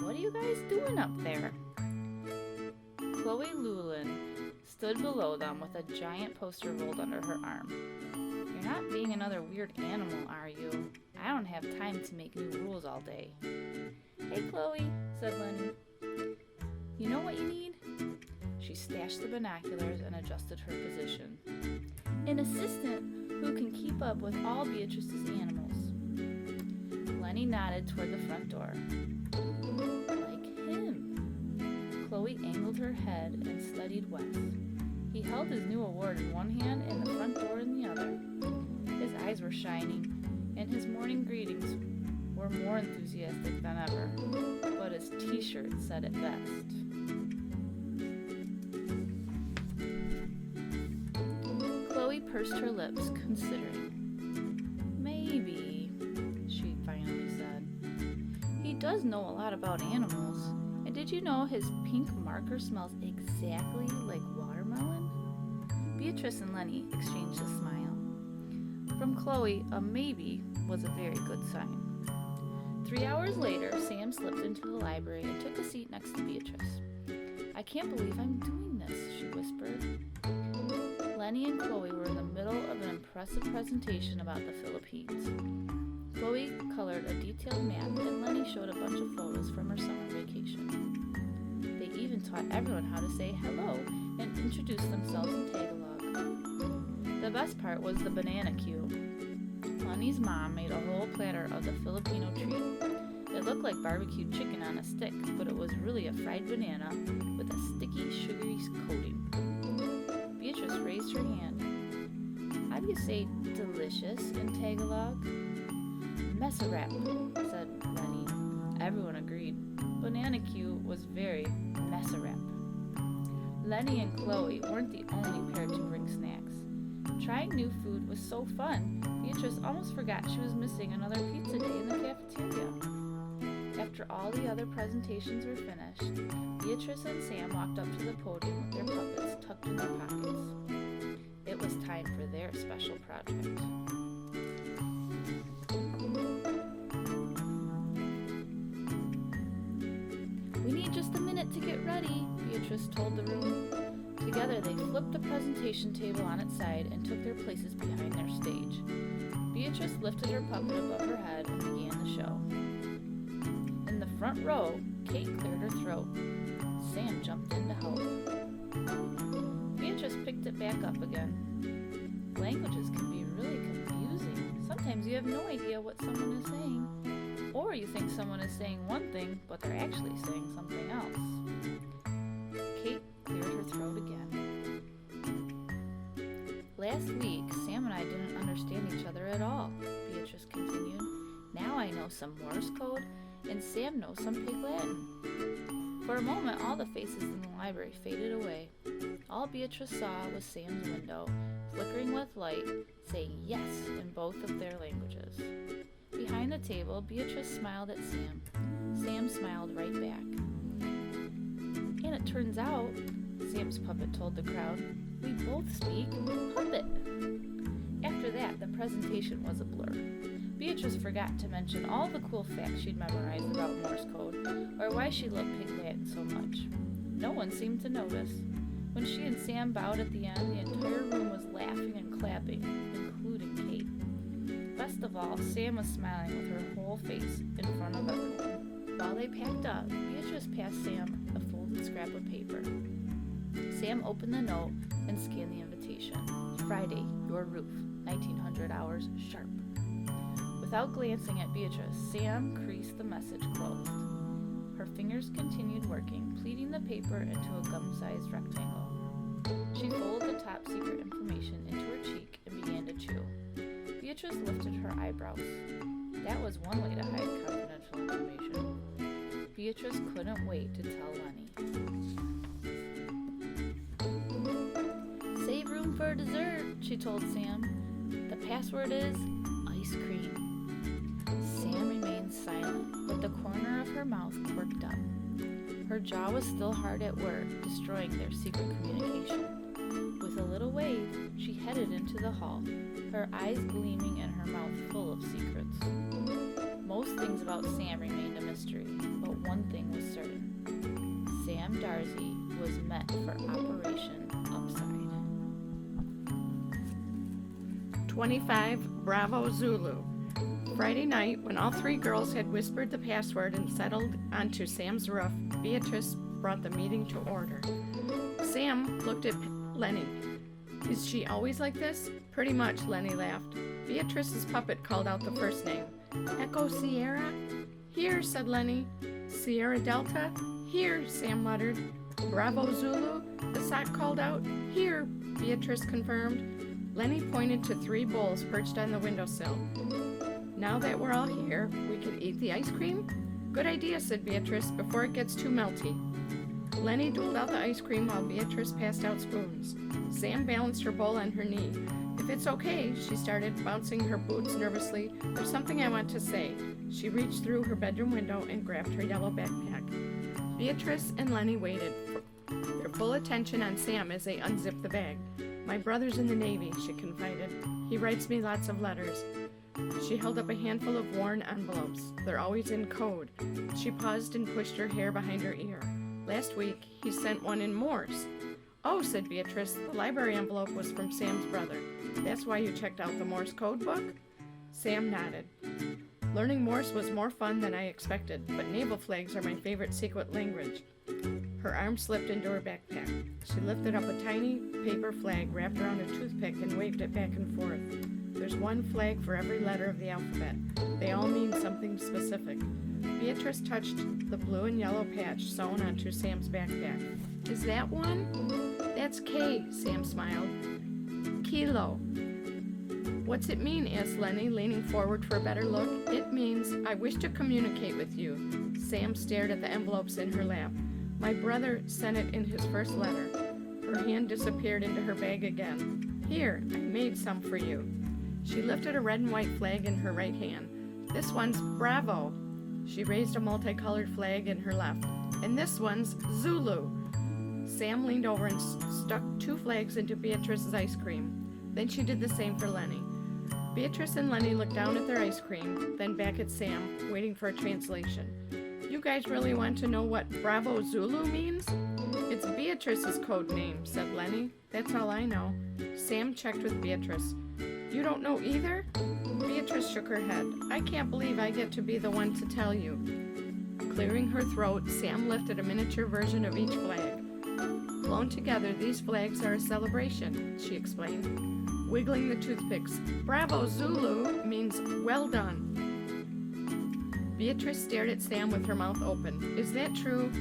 What are you guys doing up there? Chloe Llewellyn stood below them with a giant poster rolled under her arm. You're not being another weird animal, are you? I don't have time to make new rules all day. Hey, Chloe, said Lenny. You know what you need? She stashed the binoculars and adjusted her position. An assistant who can keep up with all Beatrice's animals. Lenny nodded toward the front door. Like him. Chloe angled her head and studied Wes. He held his new award in one hand and the front door in the other. His eyes were shining, and his morning greetings were more enthusiastic than ever, but his t-shirt said it best. Chloe pursed her lips, considering. Maybe, she finally said. He does know a lot about animals, and did you know his pink marker smells exactly like watermelon? Beatrice and Lenny exchanged a smile. From Chloe, a maybe was a very good sign. 3 hours later, Sam slipped into the library and took a seat next to Beatrice. I can't believe I'm doing this, she whispered. Lenny and Chloe were in the middle of an impressive presentation about the Philippines. Chloe colored a detailed map, and Lenny showed a bunch of photos from her summer vacation. They even taught everyone how to say hello and introduce themselves in Tagalog. The best part was the banana queue. Lenny's mom made a whole platter of the Filipino treat. It looked like barbecued chicken on a stick, but it was really a fried banana with a sticky, sugary coating. Beatrice raised her hand. How do you say delicious in Tagalog? Mesarap, said Lenny. Everyone agreed. Banana Q was very mesarap. Lenny and Chloe weren't the only pair to bring snacks. Trying new food was so fun, Beatrice almost forgot she was missing another pizza day in the cafeteria. After all the other presentations were finished, Beatrice and Sam walked up to the podium with their puppets tucked in their pockets. It was time for their special project. We need just a minute to get ready, Beatrice told the room. Together they flipped the presentation table on its side and took their places behind their stage. Beatrice lifted her puppet above her head and began the show. In the front row, Kate cleared her throat. Sam jumped in to help. Beatrice picked it back up again. Languages can be really confusing, Sometimes you have no idea what someone is saying. Or you think someone is saying one thing, but they're actually saying something else. Kate cleared her throat again. Last week, Sam and I didn't understand each other at all, Beatrice continued. Now I know some Morse code, and Sam knows some Pig Latin. For a moment, all the faces in the library faded away. All Beatrice saw was Sam's window, flickering with light, saying yes in both of their languages. Behind the table, Beatrice smiled at Sam. Sam smiled right back. And it turns out, Sam's puppet told the crowd, we both speak puppet. After that, the presentation was a blur. Beatrice forgot to mention all the cool facts she'd memorized about Morse code, or why she loved Pig Latin so much. No one seemed to notice. When she and Sam bowed at the end, the entire room was laughing and clapping, including Kate. Best of all, Sam was smiling with her whole face in front of everyone. While they packed up, Beatrice passed Sam a folded scrap of paper. Sam opened the note and scanned the invitation. Friday, your roof, 1900 hours sharp. Without glancing at Beatrice, Sam creased the message closed. Her fingers continued working, pleating the paper into a gum-sized rectangle. She folded the top secret information into her cheek and began to chew. Beatrice lifted her eyebrows. That was one way to hide confidential information. Beatrice couldn't wait to tell Lenny. Save room for dessert, she told Sam. The password is ice cream. Sam remained silent, but the corner of her mouth quirked up. Her jaw was still hard at work, destroying their secret communication. With a little wave, she headed into the hall, her eyes gleaming and her mouth full of secrets. Most things about Sam remained a mystery, but one thing was certain. Sam Darcy was meant for Operation Upside. 25 Bravo Zulu. Friday night, when all three girls had whispered the password and settled onto Sam's roof, Beatrice brought the meeting to order. Sam looked at Lenny. Is she always like this? Pretty much, Lenny laughed. Beatrice's puppet called out the first name. Echo Sierra? Here, said Lenny. Sierra Delta? Here, Sam muttered. Bravo Zulu? The sock called out. Here, Beatrice confirmed. Lenny pointed to three bowls perched on the windowsill. Now that we're all here, we can eat the ice cream? Good idea, said Beatrice, before it gets too melty. Lenny doled out the ice cream while Beatrice passed out spoons. Sam balanced her bowl on her knee. If it's okay, she started, bouncing her boots nervously. There's something I want to say. She reached through her bedroom window and grabbed her yellow backpack. Beatrice and Lenny waited, their full attention on Sam as they unzipped the bag. My brother's in the Navy, she confided. He writes me lots of letters. She held up a handful of worn envelopes. They're always in code. She paused and pushed her hair behind her ear. Last week, he sent one in Morse. Oh, said Beatrice, the library envelope was from Sam's brother. That's why you checked out the Morse code book? Sam nodded. Learning Morse was more fun than I expected, but naval flags are my favorite secret language. Her arm slipped into her backpack. She lifted up a tiny paper flag wrapped around a toothpick and waved it back and forth. There's one flag for every letter of the alphabet. They all mean something specific. Beatrice touched the blue and yellow patch sewn onto Sam's backpack. Is that one? That's K, Sam smiled. Kilo. What's it mean? Asked Lenny, leaning forward for a better look. It means, I wish to communicate with you. Sam stared at the envelopes in her lap. My brother sent it in his first letter. Her hand disappeared into her bag again. Here, I made some for you. She lifted a red and white flag in her right hand. This one's Bravo. She raised a multicolored flag in her left. And this one's Zulu. Sam leaned over and stuck two flags into Beatrice's ice cream. Then she did the same for Lenny. Beatrice and Lenny looked down at their ice cream, then back at Sam, waiting for a translation. You guys really want to know what Bravo Zulu means? It's Beatrice's code name, said Lenny. That's all I know. Sam checked with Beatrice. You don't know either? Beatrice shook her head. I can't believe I get to be the one to tell you. Clearing her throat, Sam lifted a miniature version of each flag. Blown together, these flags are a celebration, she explained. wiggling the toothpicks. Bravo, Zulu means well done. Beatrice stared at Sam with her mouth open. Is that true?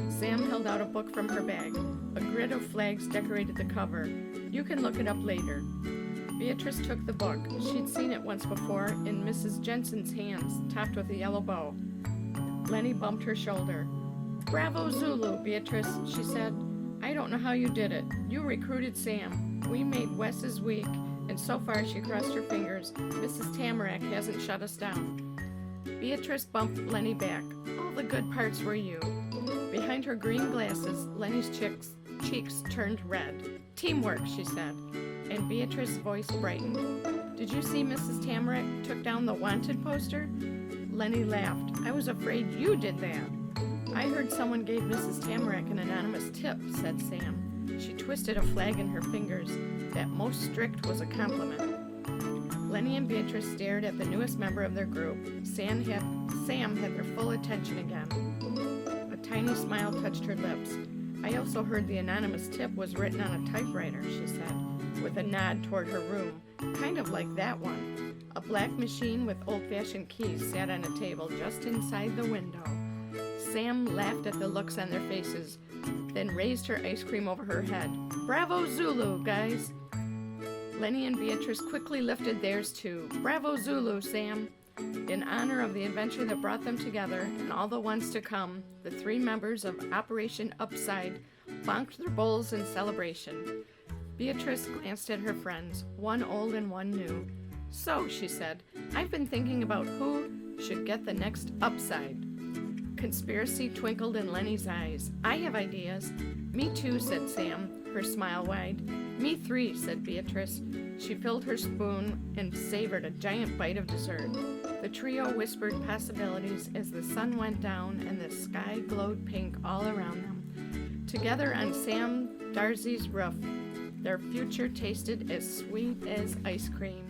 Sam held out a book from her bag. A grid of flags decorated the cover. You can look it up later. Beatrice took the book. She'd seen it once before in Mrs. Jensen's hands, topped with a yellow bow. Lenny bumped her shoulder. Bravo, Zulu, Beatrice, she said. I don't know how you did it. You recruited Sam. We made Wes's week, and so far, she crossed her fingers, Mrs. Tamarack hasn't shut us down. Beatrice bumped Lenny back. All the good parts were you. Behind her green glasses, Lenny's cheeks turned red. Teamwork, she said, and Beatrice's voice brightened. Did you see Mrs. Tamarack took down the wanted poster? Lenny laughed. I was afraid you did that. I heard someone gave Mrs. Tamarack an anonymous tip, said Sam. She twisted a flag in her fingers. That most strict was a compliment. Lenny and Beatrice stared at the newest member of their group. Sam had their full attention again. A tiny smile touched her lips. I also heard the anonymous tip was written on a typewriter, she said, with a nod toward her room, kind of like that one. A black machine with old-fashioned keys sat on a table just inside the window. Sam laughed at the looks on their faces, then raised her ice cream over her head. Bravo, Zulu, guys! Lenny and Beatrice quickly lifted theirs too. Bravo, Zulu, Sam! In honor of the adventure that brought them together and all the ones to come, the 3 members of Operation Upside bonked their bowls in celebration. Beatrice glanced at her friends, one old and one new. So, she said, I've been thinking about who should get the next Upside. Conspiracy twinkled in Lenny's eyes. I have ideas. Me too, said Sam, her smile wide. Me 3, said Beatrice. She filled her spoon and savored a giant bite of dessert. The trio whispered possibilities as the sun went down and the sky glowed pink all around them. Together on Sam Darcy's roof, their future tasted as sweet as ice cream.